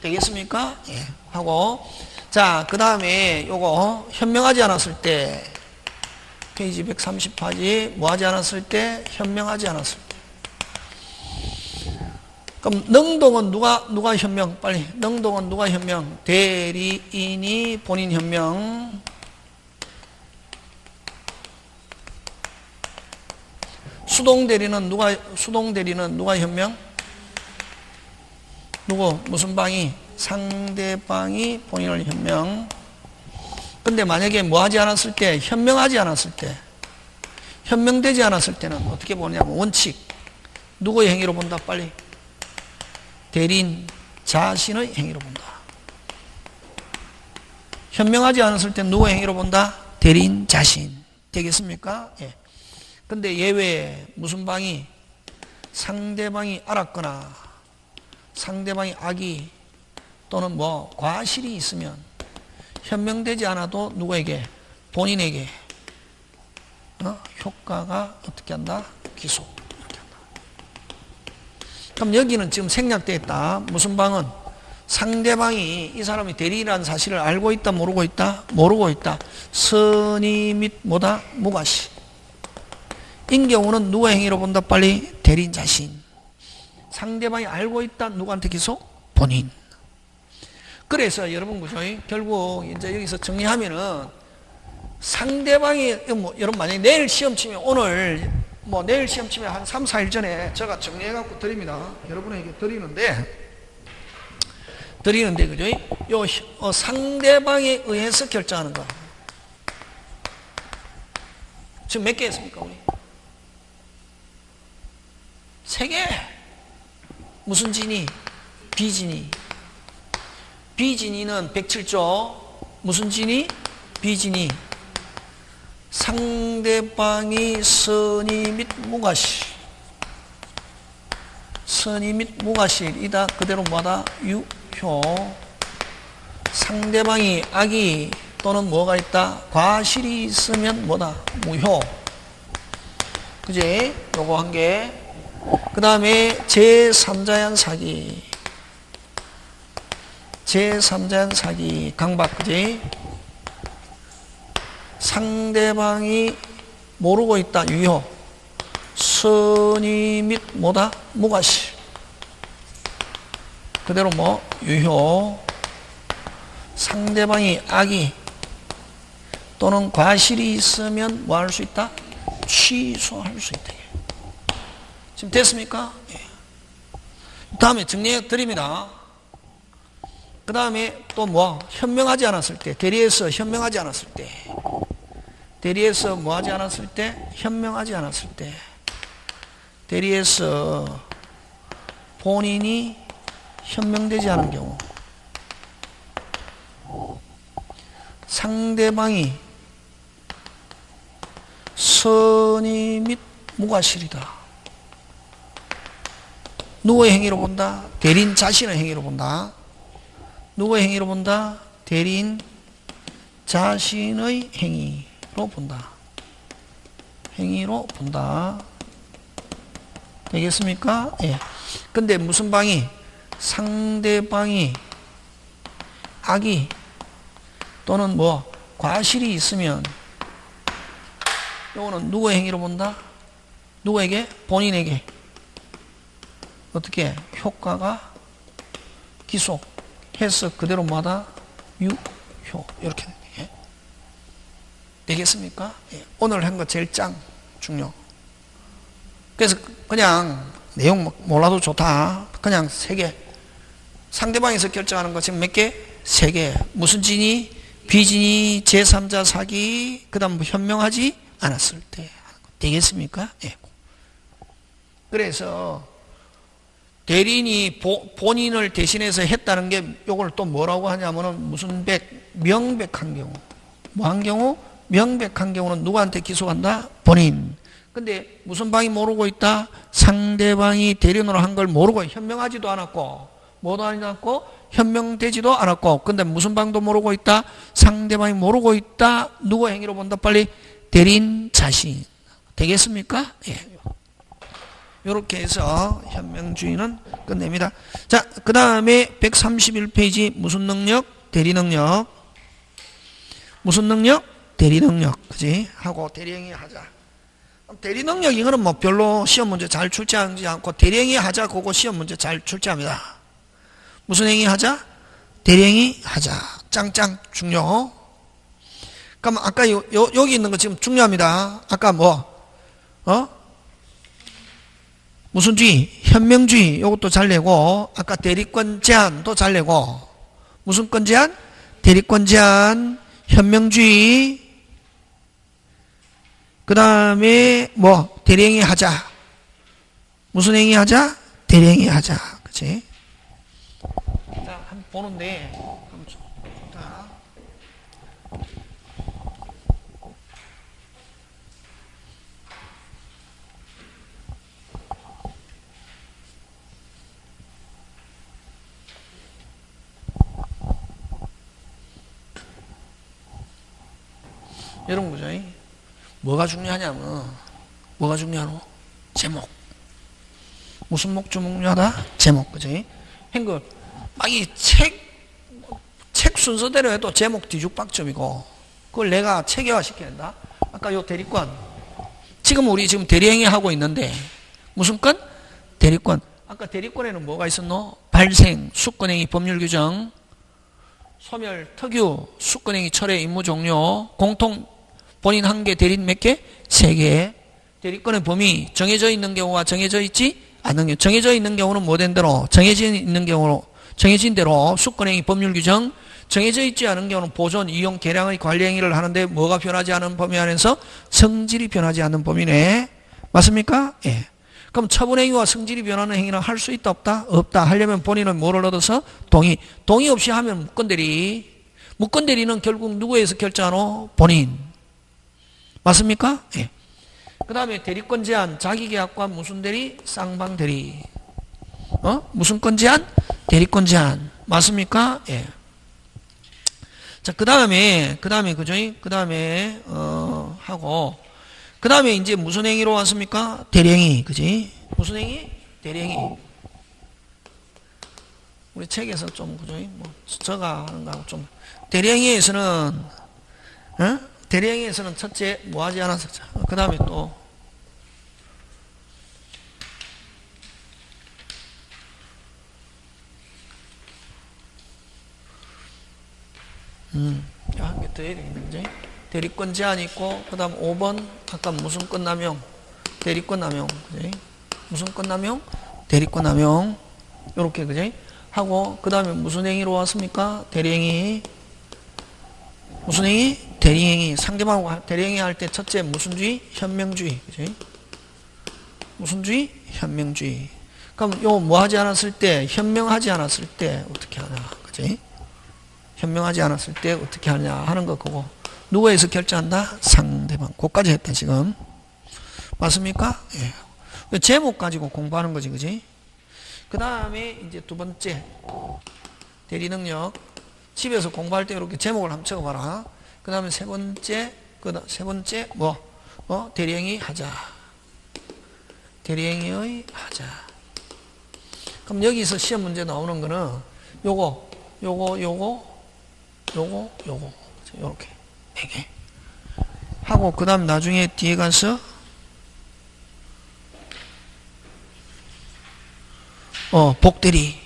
되겠습니까? 예. 하고. 자, 그 다음에 요거 현명하지 않았을 때. 페이지 130페이지 뭐 하지 않았을 때? 현명하지 않았을 때. 그럼 능동은 누가 현명? 빨리. 능동은 누가 현명? 대리인이 본인 현명. 수동대리는 누가 현명? 누구? 무슨 방이? 상대방이 본인을 현명. 근데 만약에 뭐 하지 않았을 때? 현명하지 않았을 때. 현명되지 않았을 때는 어떻게 보냐면 원칙. 누구의 행위로 본다? 빨리. 대리인 자신의 행위로 본다. 현명하지 않았을 때 누구의 행위로 본다? 대리인 자신. 되겠습니까? 예. 근데 예외에 무슨 방이? 상대방이 알았거나 상대방이 악의 또는 뭐 과실이 있으면 현명되지 않아도 누구에게? 본인에게 효과가 어떻게 한다? 기속. 이렇게 한다. 그럼 여기는 지금 생략되어 있다. 무슨 방은? 상대방이 이 사람이 대리인이라는 사실을 알고 있다, 모르고 있다? 모르고 있다. 선의 및 뭐다? 무과시. 인 경우는 누구의 행위로 본다? 빨리. 대리인 자신. 상대방이 알고 있다. 누구한테 기속? 본인. 그래서 여러분 그죠? 결국 이제 여기서 정리하면은 상대방이 여러분 만약에 내일 시험 치면 오늘 내일 시험 치면 한 3, 4일 전에 제가 정리해 갖고 드립니다. 여러분에게 드리는데 그죠? 요 상대방에 의해서 결정하는 거. 지금 몇 개 했습니까, 우리? 3개. 무슨 진위? 비진위. 비진위는 107조. 무슨 진위? 비진위. 상대방이 선의 및 무과실. 선의 및 무과실이다. 그대로 뭐다? 유효. 상대방이 악의 또는 뭐가 있다? 과실이 있으면 뭐다? 무효. 그지? 요거 한 개. 그 다음에 제3자한 사기. 제3자한 사기. 강박, 그지? 상대방이 모르고 있다. 유효. 선의 및 뭐다? 무과실. 그대로 뭐? 유효. 상대방이 악의 또는 과실이 있으면 뭐 할 수 있다? 취소할 수 있다. 지금 됐습니까? 예. 다음에 정리해 드립니다. 그 다음에 또 뭐? 현명하지 않았을 때. 대리에서 현명하지 않았을 때. 대리에서 뭐 하지 않았을 때? 현명하지 않았을 때. 대리에서 본인이 현명되지 않은 경우. 상대방이 선의 및 무과실이다. 누구의 행위로 본다? 대리인 자신의 행위로 본다. 누구의 행위로 본다? 대리인 자신의 행위로 본다. 행위로 본다. 되겠습니까? 예. 근데 무슨 방이? 상대방이 악의 또는 뭐 과실이 있으면 이거는 누구의 행위로 본다? 누구에게? 본인에게. 어떻게? 효과가 기속해서 그대로 뭐다? 유효. 이렇게 예. 되겠습니까? 예. 오늘 한 거 제일 중요. 그래서 그냥 내용 몰라도 좋다. 그냥 3개. 상대방에서 결정하는 거 지금 몇 개? 3개. 무슨 진위? 비진위, 제3자 사기, 그 다음 현명하지 않았을 때. 되겠습니까? 예. 그래서 대리인이 본인을 대신해서 했다는 게 요걸 또 뭐라고 하냐면은 무슨 명백한 경우. 뭐한 경우? 명백한 경우는 누구한테 기소한다? 본인. 근데 무슨 방이 모르고 있다? 상대방이 대리인으로 한 걸 모르고 현명하지도 않았고 뭐도 하지 않았고 현명되지도 않았고 근데 무슨 방도 모르고 있다? 상대방이 모르고 있다. 누구 행위로 본다? 빨리 대리인 자신. 되겠습니까? 예. 이렇게 해서 현명주의는 끝냅니다. 자, 그 다음에 131페이지 무슨 능력? 대리 능력. 무슨 능력? 대리 능력. 그지? 하고 대리행위 하자. 대리 능력 이거는 뭐 별로 시험 문제 잘 출제하지 않고 대리행위 하자 그거 시험 문제 잘 출제합니다. 무슨 행위 하자? 대리행위 하자. 짱짱 중요. 그럼 아까 여기 있는 거 지금 중요합니다. 아까 뭐 무슨 주의? 현명주의. 이것도 잘 내고 아까 대리권 제한도 잘 내고 무슨 권 제한? 대리권 제한, 현명주의. 그 다음에 뭐 대리행위 하자. 무슨 행위 하자? 대리행위 하자. 그치? 자, 한번 보는데 자. 이런 거죠. 뭐가 중요하냐면 뭐가 중요하노? 제목. 무슨 목 중요하다? 제목. 그지? 행거 막 이 책 순서대로 해도 제목 뒤죽박죽이고 그걸 내가 체계화 시켜야 된다. 아까 요 대리권. 지금 우리 지금 대리행위 하고 있는데 무슨 건? 대리권. 아까 대리권에는 뭐가 있었노? 발생, 수권행위 법률 규정, 소멸, 특유, 수권행위 철회 임무 종료, 공통 본인 한 개, 대리인 몇 개? 세 개. 대리권의 범위 정해져 있는 경우와 정해져 있지 않는 경우. 정해져 있는 경우는 뭐 된 대로, 정해져 있는 경우로 정해진 대로 수권행위 법률 규정, 정해져 있지 않은 경우는 보존, 이용, 개량의 관리 행위를 하는데 뭐가 변하지 않은 범위 안에서 성질이 변하지 않는 범위네. 맞습니까? 예. 그럼 처분행위와 성질이 변하는 행위는 할 수 있다 없다? 없다. 하려면 본인은 뭐를 얻어서? 동의. 동의 없이 하면 무건대리. 무건대리는 결국 누구에서 결정하노? 본인. 맞습니까? 예. 그 다음에 대리권 제한, 자기계약과 무슨 대리? 쌍방대리. 무슨 권 제한? 대리권 제한. 맞습니까? 예. 자, 그 다음에, 그죠? 그 다음에, 하고, 그 다음에 이제 무슨 행위로 왔습니까? 대리행위. 그지? 무슨 행위? 대리행위. 우리 책에서 좀, 그죠? 뭐, 저가 하는 거하고 좀, 대리행위에서는, 대리행위에서는 첫째, 뭐 하지 않았어. 그 다음에 또, 한 개 더 해야 되겠는지. 대리권 제한이 있고, 그 다음 5번, 아까 무슨 권 남용? 대리권 남용. 그지? 무슨 권 남용? 대리권 남용. 요렇게, 그지? 하고, 그 다음에 무슨 행위로 왔습니까? 대리행위. 무슨 행위? 대리행위. 상대방하고 대리행위 할 때 첫째 무슨 주의? 현명주의. 그지? 무슨 주의? 현명주의. 그럼 요 뭐 하지 않았을 때, 현명하지 않았을 때 어떻게 하냐. 그지? 현명하지 않았을 때 어떻게 하냐 하는 거 그거. 누구에서 결정한다? 상대방. 그거까지 했다 지금. 맞습니까? 예. 제목 가지고 공부하는 거지, 그지? 그 다음에 이제 두 번째 대리능력. 집에서 공부할 때 이렇게 제목을 한번 적어봐라. 그 다음에 세 번째 뭐 대리행위 하자. 대리행위의 하자. 그럼 여기서 시험 문제 나오는 거는 요거 요렇게 4개 하고 그 다음 나중에 뒤에 가서 복대리.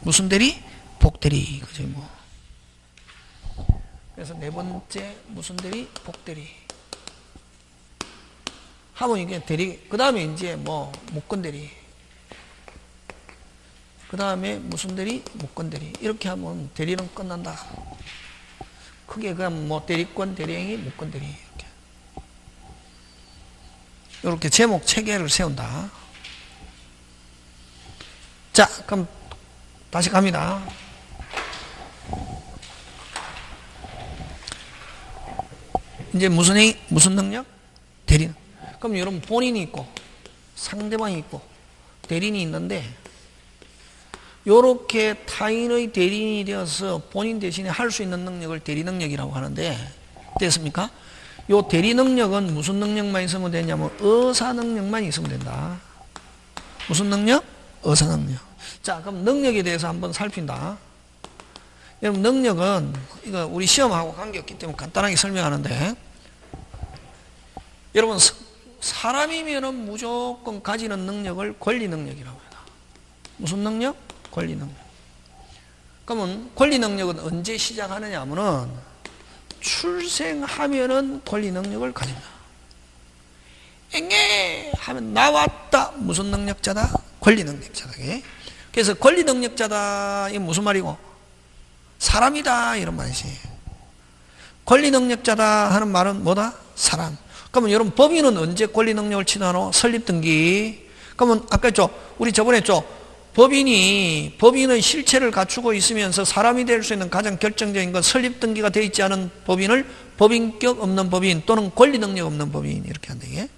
무슨 대리? 복대리. 그죠 뭐. 그래서 네 번째 무슨 대리? 복대리. 하면 이게 대리. 그 다음에 이제 뭐 무건대리. 그 다음에 무슨 대리? 무건대리. 이렇게 하면 대리는 끝난다. 크게 그냥 뭐 대리권, 대리행위, 무건대리. 이렇게 제목 체계를 세운다. 자, 그럼 다시 갑니다. 이제 무슨 능력? 대리능. 그럼 여러분 본인이 있고 상대방이 있고 대리인이 있는데 요렇게 타인의 대리인이 되어서 본인 대신에 할 수 있는 능력을 대리능력이라고 하는데 됐습니까? 요 대리능력은 무슨 능력만 있으면 되냐면 의사능력만 있으면 된다. 무슨 능력? 의사능력. 자, 그럼 능력에 대해서 한번 살핀다. 여러분 능력은 이거 우리 시험하고 관계없기 때문에 간단하게 설명하는데 여러분 사람이면은 무조건 가지는 능력을 권리능력이라고 해요. 무슨 능력? 권리능력. 그러면 권리능력은 언제 시작하느냐 하면은 출생하면은 권리능력을 가진다. 엥에 하면 나왔다. 무슨 능력자다? 권리능력자다. 그래서 권리능력자다 이게 무슨 말이고? 사람이다 이런 말이지. 권리능력자다 하는 말은 뭐다? 사람. 그러면 여러분 법인은 언제 권리능력을 취하노? 설립등기. 그러면 아까 했죠? 우리 저번에 했죠? 법인의 실체를 갖추고 있으면서 사람이 될 수 있는 가장 결정적인 건 설립등기가 되어 있지 않은 법인을 법인격 없는 법인 또는 권리능력 없는 법인 이렇게 한다. 이게.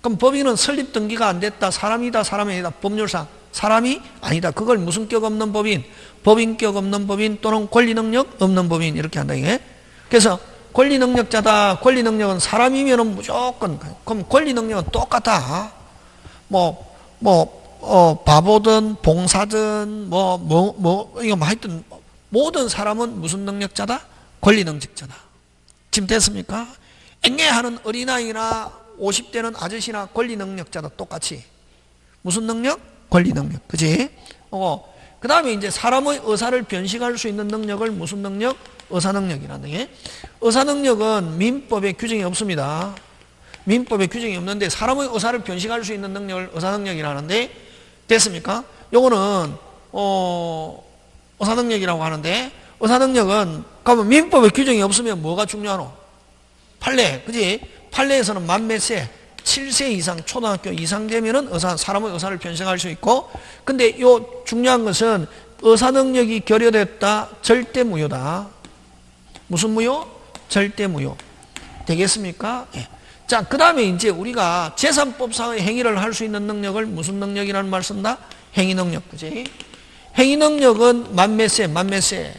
그럼 법인은 설립등기가 안 됐다. 사람이다. 사람이 아니다. 법률상 사람이 아니다. 그걸 무슨 격 없는 법인? 법인격 없는 법인 또는 권리능력 없는 법인 이렇게 한다. 이게. 그래서 권리능력자다. 권리능력은 사람이면은 무조건 그럼 권리능력은 똑같아. 바보든 봉사든 이거 하여튼 모든 사람은 무슨 능력자다? 권리능력자다. 지금 됐습니까? 앵애하는 어린아이나 50대는 아저씨나 권리능력자다. 똑같이. 무슨 능력? 권리능력. 그지? 그 다음에 이제 사람의 의사를 변식할 수 있는 능력을 무슨 능력? 의사능력이라는 게. 의사능력은 민법에 규정이 없습니다. 민법에 규정이 없는데 사람의 의사를 변식할 수 있는 능력을 의사능력이라는데 됐습니까? 요거는 의사능력이라고 하는데 의사능력은 그러면 민법에 규정이 없으면 뭐가 중요하노? 판례. 그지? 판례에서는 만 몇 세? 7세 이상 초등학교 이상 되면은 사람의 의사를 변성할 수 있고 근데 요 중요한 것은 의사능력이 결여됐다. 절대 무효다. 무슨 무효? 절대 무효. 되겠습니까? 예. 자, 그 다음에 이제 우리가 재산법상의 행위를 할 수 있는 능력을 무슨 능력이라는 말 쓴다? 행위능력. 그지? 행위능력은 만 몇 세?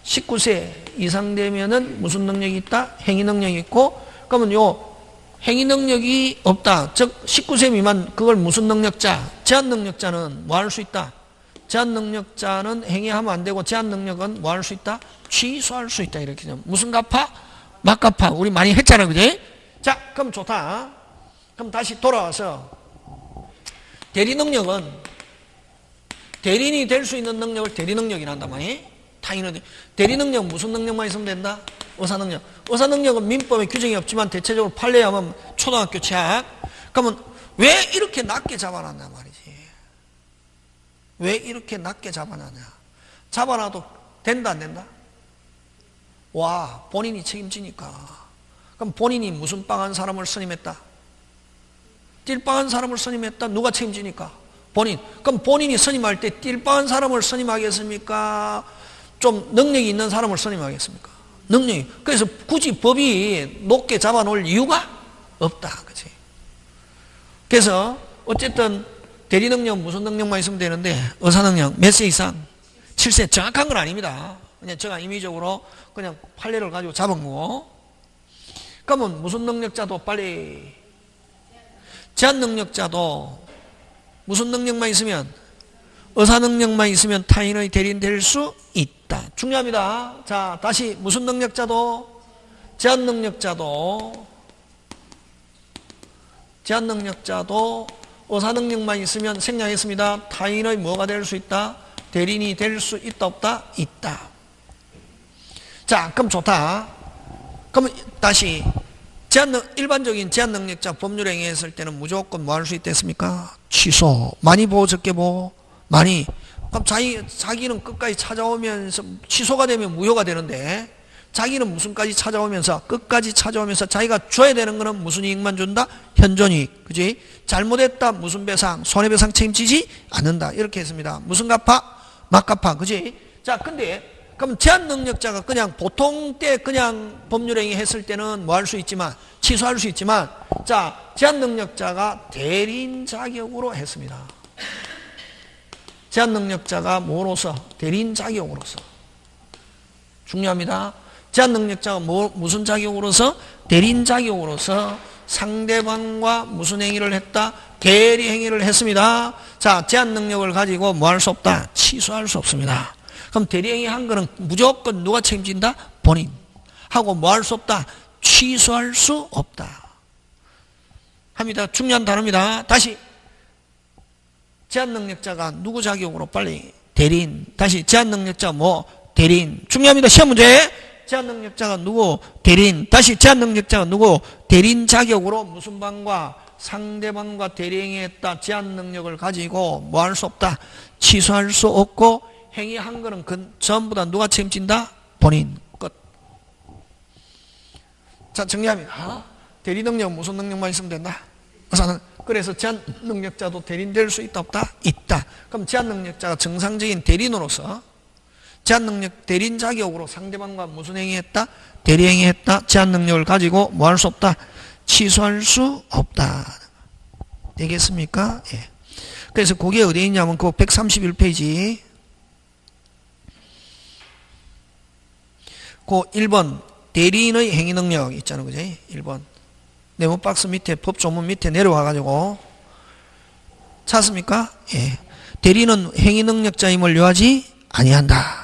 19세 이상 되면은 무슨 능력이 있다? 행위능력이 있고 그러면 요 행위능력이 없다. 즉 19세 미만 그걸 무슨 능력자? 제한능력자는 뭐 할 수 있다? 제한능력자는 행위하면 안 되고 제한능력은 뭐 할 수 있다? 취소할 수 있다. 이렇게 되면 무슨 갚아? 막갚아. 우리 많이 했잖아. 그지? 자, 그럼 좋다. 그럼 다시 돌아와서 대리능력은 대리인이 될 수 있는 능력을 대리능력이라 한단 말이에요. 타인은 대리능력은 무슨 능력만 있으면 된다? 의사능력. 의사능력은 민법에 규정이 없지만 대체적으로 판례에 하면 초등학교 취학. 그러면 왜 이렇게 낮게 잡아놨냐 말이지. 왜 이렇게 낮게 잡아놨냐. 잡아놔도 된다 안 된다? 와, 본인이 책임지니까. 그럼 본인이 무슨 빵한 사람을 선임했다? 띨빵한 사람을 선임했다. 누가 책임지니까? 본인. 그럼 본인이 선임할 때 띨빵한 사람을 선임하겠습니까? 좀 능력이 있는 사람을 선임하겠습니까? 능력이. 그래서 굳이 법이 높게 잡아놓을 이유가 없다. 그치? 그래서 어쨌든 대리능력 무슨 능력만 있으면 되는데 의사능력 몇 세 이상? 7세. 정확한 건 아닙니다. 그냥 제가 임의적으로 그냥 판례를 가지고 잡은 거고. 그러면 무슨 능력자도 빨리 제한능력자도 무슨 능력만 있으면 의사능력만 있으면 타인의 대리인 될 수 있다. 중요합니다. 자, 다시 무슨 능력자도 제한능력자도 의사능력만 있으면 생략했습니다. 타인의 뭐가 될 수 있다? 대리인이 될 수 있다 없다? 있다. 자, 그럼 좋다. 그럼 다시 일반적인 제한능력자 법률행위 했을 때는 무조건 뭐 할 수 있겠습니까? 취소. 많이 보고 적게 보고 많이. 그럼 자기는 끝까지 찾아오면서 취소가 되면 무효가 되는데 자기는 무슨까지 찾아오면서 끝까지 찾아오면서 자기가 줘야 되는 거는 무슨 이익만 준다? 현존이익. 그지? 잘못했다. 무슨 배상? 손해배상 책임지지 않는다. 이렇게 했습니다. 무슨 갚아? 막 갚아. 그지? 자, 근데 그럼 제한 능력자가 그냥 보통 때 그냥 법률행위 했을 때는 뭐 할 수 있지만 취소할 수 있지만 자, 제한 능력자가 대리인 자격으로 했습니다. 제한 능력자가 뭐로서? 대리인 자격으로서. 중요합니다. 제한 능력자가 무슨 자격으로서? 대리인 자격으로서 상대방과 무슨 행위를 했다? 대리 행위를 했습니다. 자, 제한 능력을 가지고 뭐 할 수 없다? 취소할 수 없습니다. 그럼 대리 행위 한 거는 무조건 누가 책임진다? 본인. 하고 뭐 할 수 없다? 취소할 수 없다. 합니다. 중요한 단어입니다. 다시. 제한 능력자가 누구 자격으로? 빨리. 대리인. 다시 제한 능력자 뭐? 대리인. 중요합니다. 시험 문제. 제한 능력자가 누구? 대리인. 다시 제한 능력자가 누구? 대리인 자격으로 무슨 방과 상대방과 대리행위했다. 제한 능력을 가지고 뭐 할 수 없다? 취소할 수 없고 행위한 거는 전부 다 누가 책임진다? 본인. 끝. 자, 정리합니다. 대리 능력은 무슨 능력만 있으면 된다? 그래서 제한 능력자도 대리인 될 수 있다 없다? 있다. 그럼 제한 능력자가 정상적인 대리인으로서 제한 능력 대리인 자격으로 상대방과 무슨 행위했다? 대리 행위했다. 제한 능력을 가지고 뭐 할 수 없다? 취소할 수 없다. 되겠습니까? 예. 그래서 그게 어디에 있냐면 그 131페이지 그 1번 대리인의 행위 능력 있잖아요. 그지? 1번 네모 박스 밑에 법조문 밑에 내려와 가지고 찾습니까? 예. 대리인은 행위 능력자임을 요하지 아니한다.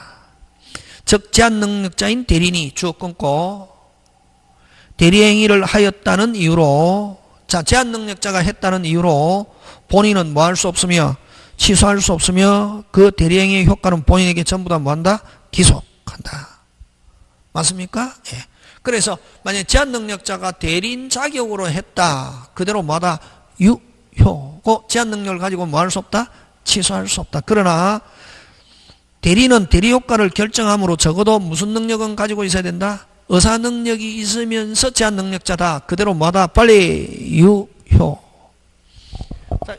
즉 제한 능력자인 대리인이 주어 끊고 대리행위를 하였다는 이유로 자 제한 능력자가 했다는 이유로 본인은 뭐 할 수 없으며 취소할 수 없으며 그 대리행위의 효과는 본인에게 전부 다 뭐한다? 기속한다. 맞습니까? 예. 그래서 만약에 제한 능력자가 대리인 자격으로 했다. 그대로 뭐하다? 유효고 제한 능력을 가지고 뭐 할 수 없다? 취소할 수 없다. 그러나 대리는 대리 효과를 결정함으로 적어도 무슨 능력은 가지고 있어야 된다? 의사 능력이 있으면서 제한 능력자다. 그대로 뭐다? 빨리 유효. 자,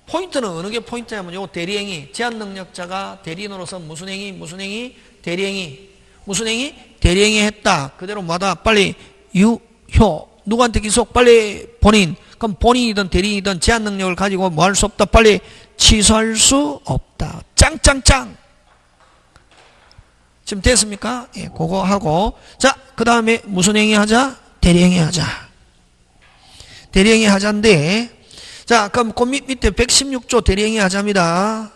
포인트는 어느 게 포인트냐면 요 대리행위. 제한 능력자가 대리인으로서 무슨 행위? 무슨 행위? 대리행위. 무슨 행위? 대리행위 했다. 그대로 뭐다? 빨리 유효. 누구한테 기속? 빨리 본인. 그럼 본인이든 대리인이든 제한 능력을 가지고 뭐 할 수 없다? 빨리 취소할 수 없다. 짱짱짱. 지금 됐습니까? 예, 그거 하고. 자, 그 다음에 무슨 행위 하자? 대리행위 하자. 대리행위 하자인데, 자, 그럼 그 밑에 116조 대리행위 하자입니다.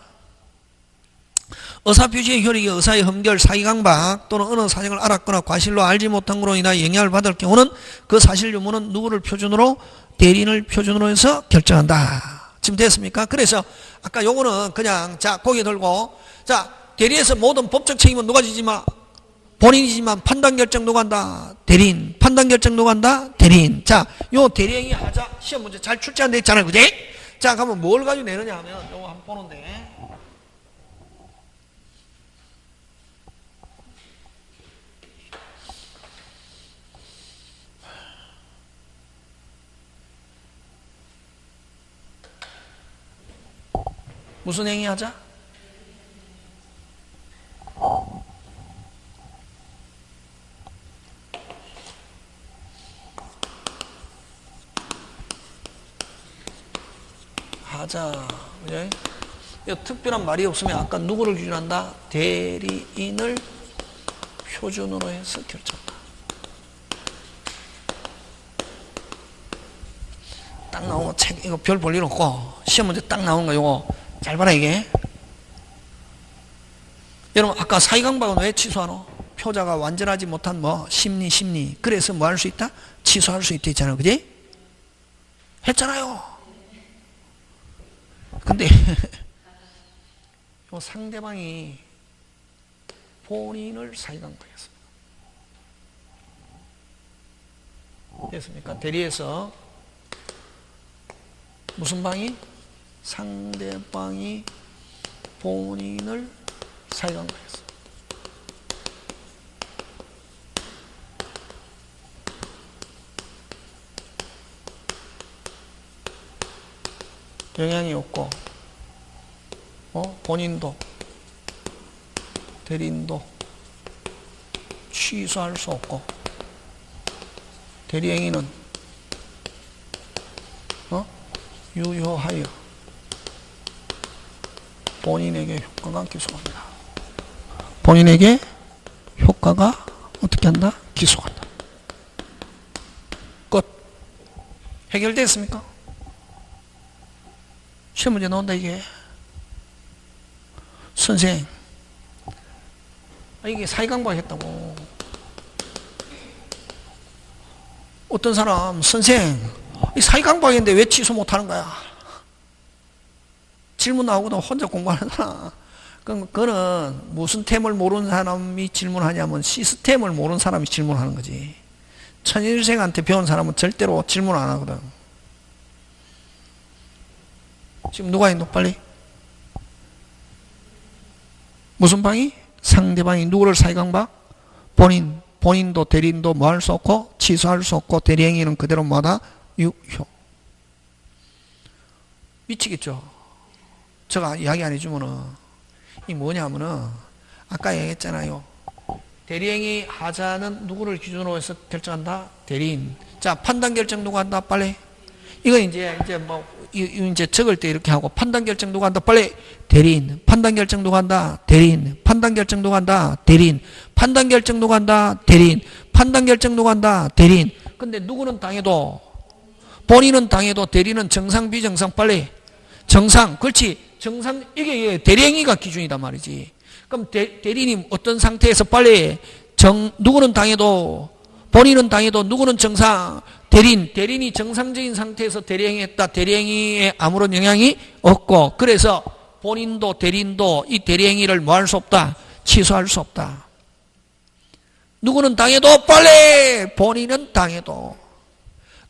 의사표시의 효력이 의사의 흠결, 사기강박 또는 어느 사정을 알았거나 과실로 알지 못한 것으로 인하여 영향을 받을 경우는 그 사실 유무는 누구를 표준으로? 대리인을 표준으로 해서 결정한다. 지금 됐습니까? 그래서 아까 요거는 그냥 자, 고개 들고 자, 대리에서 모든 법적 책임은 누가 지지마? 본인이지만 판단 결정 누가 한다? 대리인. 판단 결정 누가 한다? 대리인. 자, 요 대리행위 하자. 시험 문제 잘 출제 안 돼 있잖아요. 그지? 자, 그러면 뭘 가지고 내느냐 하면 요거 한번 보는데. 무슨 행위 하자? 하자. 그죠? 특별한 말이 없으면 아까 누구를 기준한다? 대리인을 표준으로 해서 결정한다. 딱 나온 거 책, 이거 별 볼 일 없고, 시험 문제 딱 나오는 거, 요거. 잘 봐라, 이게. 여러분, 아까 사기강박은 왜 취소하노? 표자가 완전하지 못한 뭐, 심리. 그래서 뭐 할 수 있다? 취소할 수 있다 했잖아요. 그지? 했잖아요. 근데 요 상대방이 본인을 사기강박했습니다. 됐습니까? 대리에서 무슨 방이? 상대방이 본인을 사기강박했어. 영향이 없고, 본인도, 대리인도 취소할 수 없고, 대리행위는 유효하여 본인에게 효과가 기소한다. 본인에게 효과가 어떻게 한다? 기소한다. 끝. 해결됐습니까? 시험 문제 나온다 이게. 선생, 이게 사회강박했다고. 어떤 사람, 선생, 이 사회강박인데 왜 취소 못하는 거야? 질문 나오고도 혼자 공부하잖아. 그럼 그거는 무슨 템을 모르는 사람이 질문하냐면 시스템을 모르는 사람이 질문하는 거지. 천일생한테 배운 사람은 절대로 질문 안 하거든. 지금 누가 있노? 빨리. 무슨 방이? 상대방이 누구를 사회강박? 본인도 대리인도 뭐 할 수 없고 취소할 수 없고 대리행위는 그대로 뭐다? 유효. 미치겠죠? 제가 이야기 안 해주면은 이 뭐냐면은 아까 얘기했잖아요. 대리행위 하자는 누구를 기준으로 해서 결정한다? 대리인. 자, 판단 결정 누가 한다? 빨리. 이거 이제 적을 때 이렇게 하고 판단 결정 누가 한다? 빨리. 대리인. 판단 결정 누가 한다? 대리인. 판단 결정 누가 한다? 대리인. 판단 결정 누가 한다? 대리인. 판단 결정 누가 한다? 대리인. 근데 누구는 당해도 본인은 당해도 대리인은 정상 비정상 빨리. 정상. 그렇지. 정상 이게 대리행위가 기준이단 말이지. 그럼 대리인이 어떤 상태에서 빨리 누구는 당해도 본인은 당해도 누구는 정상 대리인이 정상적인 상태에서 대리행위했다. 대리행위에 아무런 영향이 없고 그래서 본인도 대리인도 이 대리행위를 뭐 할 수 없다. 취소할 수 없다. 누구는 당해도 빨리 본인은 당해도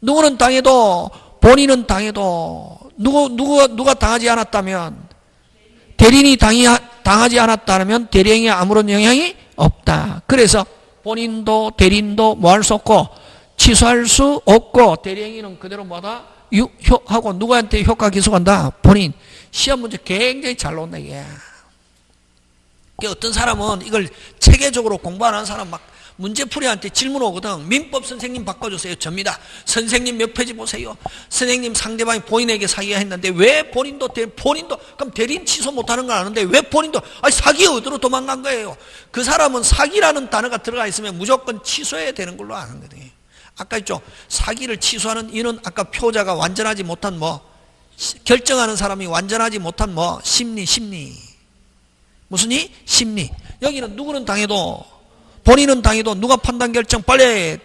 누구는 당해도 본인은 당해도 누가 당하지 않았다면 대리인이 당하지 않았다면 대리행위에 아무런 영향이 없다. 그래서 본인도 대리인도 뭐 할 수 없고 취소할 수 없고 대리행위는 그대로 뭐다? 유효하고 누구한테 효과 기소한다? 본인. 시험 문제 굉장히 잘 나온다 이게. 어떤 사람은 이걸 체계적으로 공부 안 하는 사람 막 문제풀이한테 질문 오거든. 민법 선생님 바꿔주세요. 접니다. 선생님 몇 페이지 보세요. 선생님 상대방이 본인에게 사기가 했는데 왜 본인도 그럼 대리인 취소 못하는 걸 아는데 왜 본인도 사기 어디로 도망간 거예요. 그 사람은 사기라는 단어가 들어가 있으면 무조건 취소해야 되는 걸로 아는 거거든요. 아까 있죠. 사기를 취소하는 이유는 아까 표자가 완전하지 못한 결정하는 사람이 완전하지 못한 심리 무슨 이? 심리. 여기는 누구는 당해도 본인은 당해도 누가 판단 결정 빨리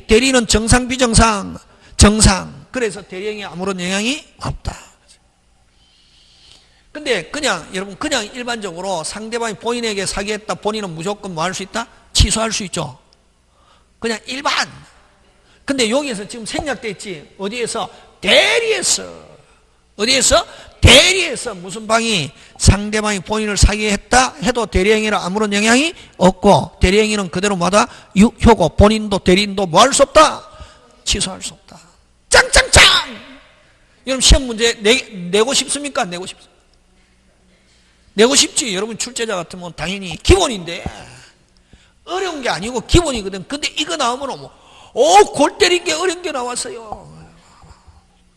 대리인은 정상 비정상 정상. 그래서 대리행위에 아무런 영향이 없다. 근데 여러분 일반적으로 상대방이 본인에게 사기했다. 본인은 무조건 뭐 할 수 있다? 취소할 수 있죠. 그냥 일반. 근데 여기에서 지금 생략돼 있지. 어디에서? 대리에서 무슨 방이 상대방이 본인을 사기했다 해도 대리행위라 아무런 영향이 없고 대리행위는 그대로 뭐다? 유효고 본인도 대리인도 뭐 할 수 없다? 취소할 수 없다. 짱짱짱! 여러분 시험 문제 내고 싶습니까? 내고 싶지. 여러분 출제자 같으면 당연히 기본인데 어려운 게 아니고 기본이거든. 근데 이거 나오면 골 때린 게 어려운 게 나왔어요.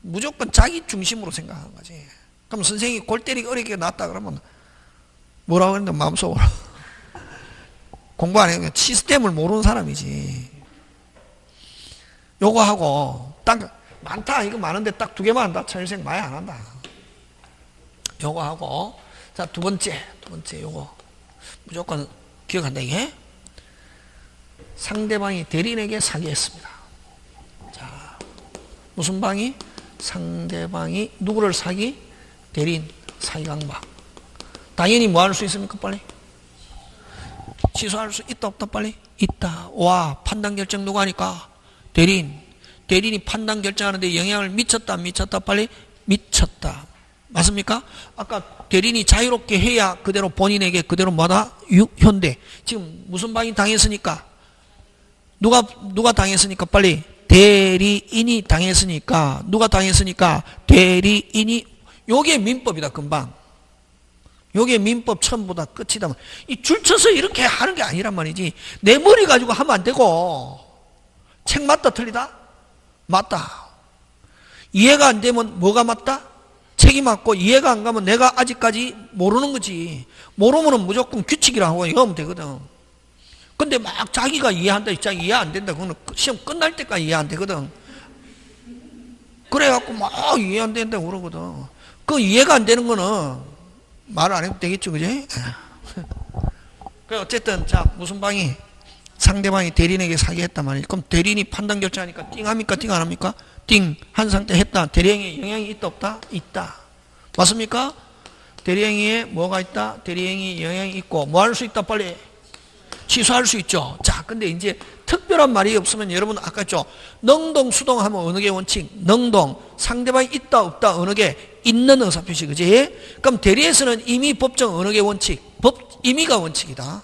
무조건 자기 중심으로 생각하는 거지. 그럼 선생님이 골 때리기 어렵게 나왔다 그러면 뭐라고 했는데 마음속으로 공부 안 해요. 시스템을 모르는 사람이지. 요거 하고 딱 많다. 이거 많은데 딱 두 개만 한다. 천일생 많이 안 한다. 요거 하고 자 두 번째 요거 무조건 기억한다 이게. 상대방이 대리인에게 사기했습니다. 자 무슨 방이? 상대방이 누구를 사기? 대리인 사기강박. 당연히 뭐 할 수 있습니까? 빨리 취소할 수 있다 없다? 빨리 있다. 와 판단 결정 누가 하니까? 대리인이 판단 결정하는데 영향을 미쳤다 안 미쳤다? 빨리 미쳤다. 맞습니까? 아까 대리인이 자유롭게 해야 그대로 본인에게 그대로 뭐다? 유효인데 지금 무슨 방이 당했으니까? 누가 당했으니까? 빨리 대리인이 당했으니까. 누가 당했으니까? 대리인이 요게 민법이다, 금방. 요게 민법 처음보다 끝이다. 이 줄쳐서 이렇게 하는 게 아니란 말이지. 내 머리 가지고 하면 안 되고. 책 맞다, 틀리다? 맞다. 이해가 안 되면 뭐가 맞다? 책이 맞고, 이해가 안 가면 내가 아직까지 모르는 거지. 모르면 무조건 규칙이라고 하고 이러면 되거든. 근데 막 자기가 이해한다, 자기 이해 안 된다. 그거는 시험 끝날 때까지 이해 안 되거든. 그래갖고 막 이해 안 된다고 그러거든. 그 이해가 안 되는 거는 말 안 해도 되겠죠, 그지? 어쨌든, 자, 무슨 방이? 상대방이 대리인에게 사기했단 말이에요. 그럼 대리인이 판단 결정하니까 띵 합니까? 띵 안 합니까? 띵 한 상태 했다. 대리행위에 영향이 있다, 없다? 있다. 맞습니까? 대리행위에 뭐가 있다? 대리행위 영향이 있고, 뭐 할 수 있다, 빨리? 취소할 수 있죠. 자, 근데 이제 특별한 말이 없으면 여러분 아까 했죠. 능동, 수동 하면 어느 게 원칙? 능동. 상대방이 있다, 없다, 어느 게? 있는 의사표시, 그지? 그럼 대리에서는 임의 법정 어느 게 원칙? 임의가 원칙이다.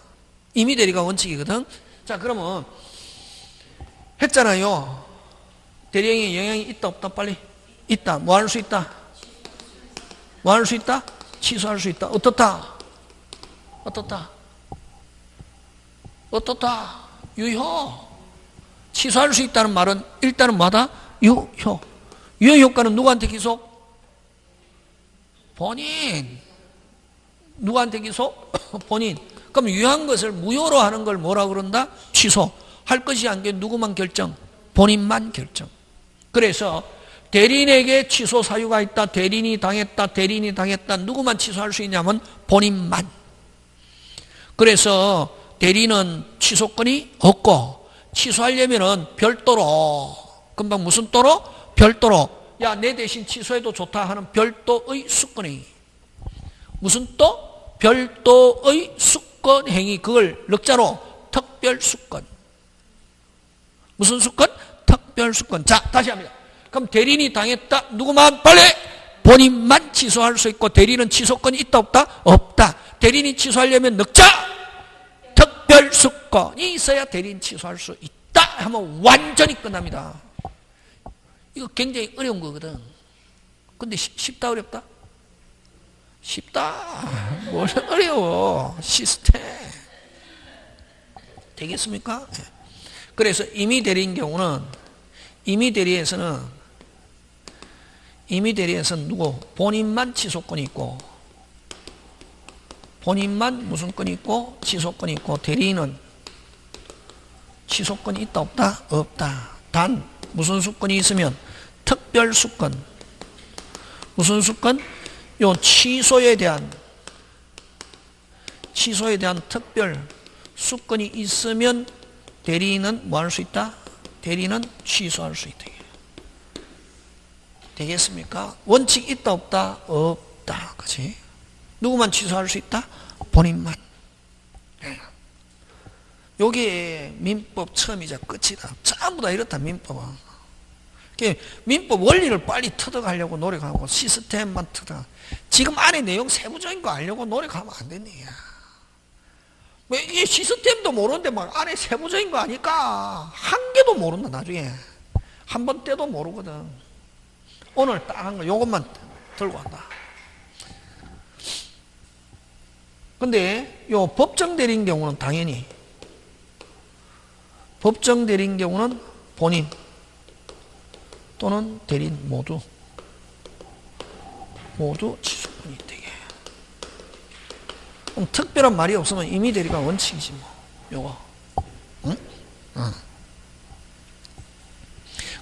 임의 대리가 원칙이거든. 자, 그러면 했잖아요. 대리행위에 영향이 있다, 없다, 빨리? 있다. 뭐 할 수 있다? 뭐 할 수 있다? 취소할 수 있다. 어떻다? 어떻다? 어떻다? 유효. 취소할 수 있다는 말은 일단은 뭐다? 유효. 유효 효과는 누구한테 기속? 본인. 누구한테 기속? 본인. 그럼 유효한 것을 무효로 하는 걸 뭐라 그런다? 취소. 할 것이 아닌 게 누구만 결정? 본인만 결정. 그래서 대리인에게 취소 사유가 있다. 대리인이 당했다. 누구만 취소할 수 있냐면 본인만. 그래서 대리인은 취소권이 없고 취소하려면은 별도로, 금방 무슨 도로? 별도로, 야, 내 대신 취소해도 좋다 하는 별도의 수권 행위. 무슨 또? 별도의 수권 행위. 그걸 넉자로 특별 수권. 무슨 수권? 특별 수권. 자, 다시 합니다. 그럼 대리인이 당했다. 누구만? 빨리! 본인만 취소할 수 있고 대리인은 취소권이 있다, 없다? 없다. 대리인이 취소하려면 넉자! 특별 수권이 있어야 대리인 취소할 수 있다 하면 완전히 끝납니다. 이거 굉장히 어려운 거거든. 근데 쉽다, 어렵다? 쉽다. 뭘 어려워. 시스템. 되겠습니까? 그래서 임의 대리인 경우는 임의 대리에서는 누구? 본인만 취소권이 있고 본인만 무슨 건이 있고 취소권이 있고 대리인은 취소권이 있다, 없다? 없다. 단 무슨 수권이 있으면 특별 수권. 무슨 수권? 요 취소에 대한 특별 수권이 있으면 대리인은 뭐 할 수 있다? 대리인은 취소할 수 있다. 되겠습니까? 원칙 있다, 없다? 없다. 그치? 누구만 취소할 수 있다? 본인만. 요게 민법 처음이자 끝이다. 전부 다 이렇다, 민법은. 민법 원리를 빨리 터득하려고 노력하고 시스템만 터득하고 지금 안에 내용 세부적인 거 알려고 노력하면 안 되네. 왜 이게 시스템도 모르는데 막 안에 세부적인 거 아니까 한 개도 모른다. 나중에 한 번 떼도 모르거든. 오늘 딱 한 거 요것만 들고 왔다. 근데 요 법정 대리인 경우는 당연히 법정 대리인 경우는 본인 또는 대리인 모두 취소권이 되게. 그럼 특별한 말이 없으면 임의 대리가 원칙이지 뭐. 요거. 응?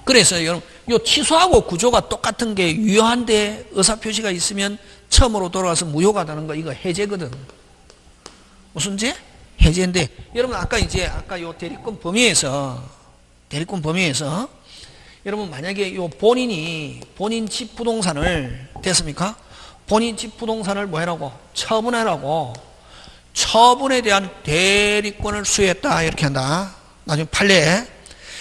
그래서 여러분 요 취소하고 구조가 똑같은 게 유효한데 의사표시가 있으면 처음으로 돌아가서 무효가 되는 거 이거 해제거든. 무슨 죄? 해제인데 여러분 아까 요 대리권 범위에서 여러분 만약에 요 본인 집 부동산을 됐습니까? 본인 집 부동산을 뭐 해라고? 처분해라고. 처분에 대한 대리권을 수여했다 이렇게 한다. 나중에 판례.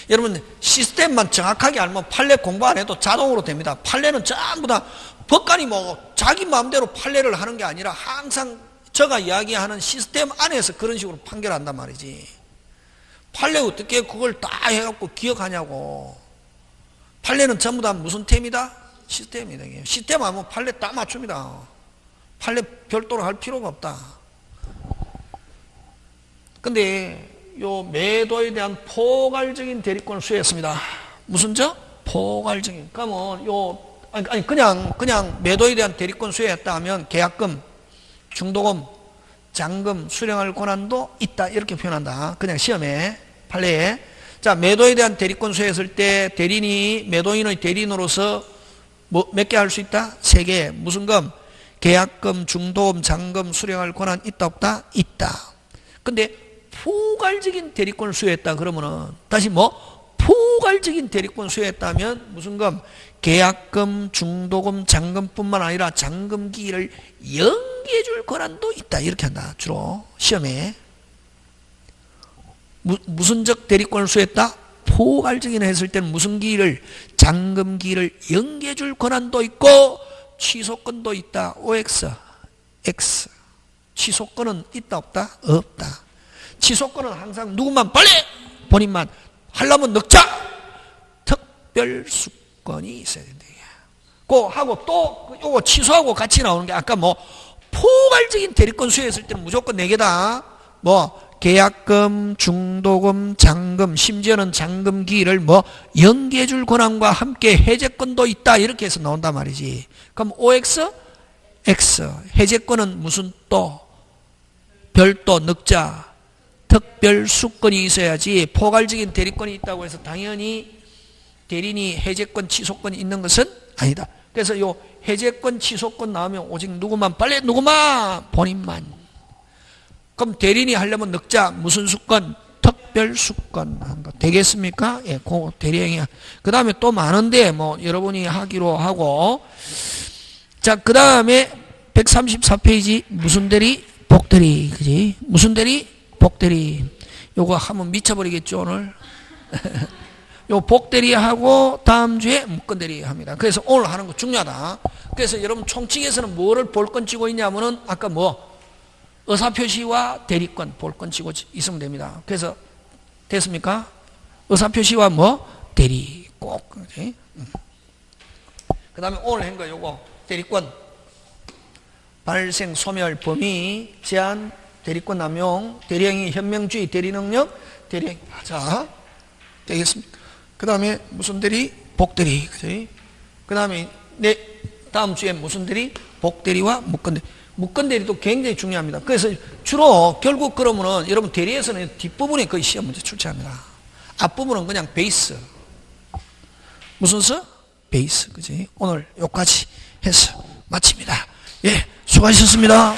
여러분 시스템만 정확하게 알면 판례 공부 안 해도 자동으로 됩니다. 판례는 전부 다 법관이 뭐 자기 마음대로 판례를 하는 게 아니라 항상 저가 이야기하는 시스템 안에서 그런 식으로 판결한단 말이지. 판례 어떻게 그걸 다 해갖고 기억하냐고. 판례는 전부 다 무슨 템이다? 시스템이다. 시스템 하면 판례 딱 맞춥니다. 판례 별도로 할 필요가 없다. 근데 요 매도에 대한 포괄적인 대리권을 수여했습니다. 무슨 저? 포괄적인. 그러면 요 아니 그냥 매도에 대한 대리권 수여했다 하면 계약금, 중도금, 잔금 수령할 권한도 있다 이렇게 표현한다. 그냥 시험에 판례에. 자, 매도에 대한 대리권 수여했을 때 대리인이 매도인의 대리인으로서 뭐 몇 개 할 수 있다? 3개. 무슨 금? 계약금, 중도금, 잔금 수령할 권한 있다 없다? 있다. 근데 포괄적인 대리권을 수여했다 그러면은 다시 뭐? 포괄적인 대리권 수여했다면 무슨 금? 계약금, 중도금, 잔금뿐만 아니라 잔금기일을 연기해 줄 권한도 있다 이렇게 한다. 주로 시험에. 무슨적 대리권을 수여했다? 포괄적인 했을 때는 무슨 기일을? 잔금기일을 연기해 줄 권한도 있고 취소권도 있다. OX, X. 취소권은 있다 없다? 없다. 취소권은 항상 누구만? 빨리! 본인만. 하려면 넉자! 특별수권이 있어야 된다. 그 하고 또 요거 취소하고 같이 나오는 게 아까 뭐 포괄적인 대리권 수여했을 때는 무조건 4개다. 뭐 계약금, 중도금, 잔금, 심지어는 잔금기일을 뭐 연기해 줄 권한과 함께 해제권도 있다 이렇게 해서 나온단 말이지. 그럼 OX, X. 해제권은 무슨 또? 별도, 넉자, 특별수권이 있어야지. 포괄적인 대리권이 있다고 해서 당연히 대리인이 해제권, 취소권이 있는 것은 아니다. 그래서 요 해제권, 취소권 나오면 오직 누구만? 빨리 누구만? 본인만. 그럼 대리인이 하려면 넉자 무슨 수권? 특별수권 한 거 되겠습니까? 예, 그 대리행위. 그 다음에 또 많은데 뭐 여러분이 하기로 하고. 자, 그 다음에 134페이지 무슨 대리? 복대리. 그지? 무슨 대리? 복대리. 요거 하면 미쳐버리겠죠 오늘. 요 복대리하고 다음 주에 묶은대리 합니다. 그래서 오늘 하는 거 중요하다. 그래서 여러분 총칙에서는 뭐를 볼건 쥐고 있냐면은 아까 뭐 의사표시와 대리권 볼건 쥐고 있으면 됩니다. 그래서 됐습니까? 의사표시와 뭐 대리 꼭. 그 다음에 오늘 한 거 요거 대리권 발생 소멸 범위 제한 대리권 남용 대리행위 현명주의 대리능력 대리행위. 자 되겠습니까? 그 다음에 무슨 대리? 복대리. 그지? 그 다음에 다음 주에 무슨 대리? 복대리와 묶은대리. 묶은대리도 굉장히 중요합니다. 그래서 주로 결국 그러면은 여러분 대리에서는 뒷부분에 거의 시험 문제 출제합니다. 앞부분은 그냥 베이스. 무슨 수? 베이스. 그지? 오늘 여기까지 해서 마칩니다. 예, 수고하셨습니다.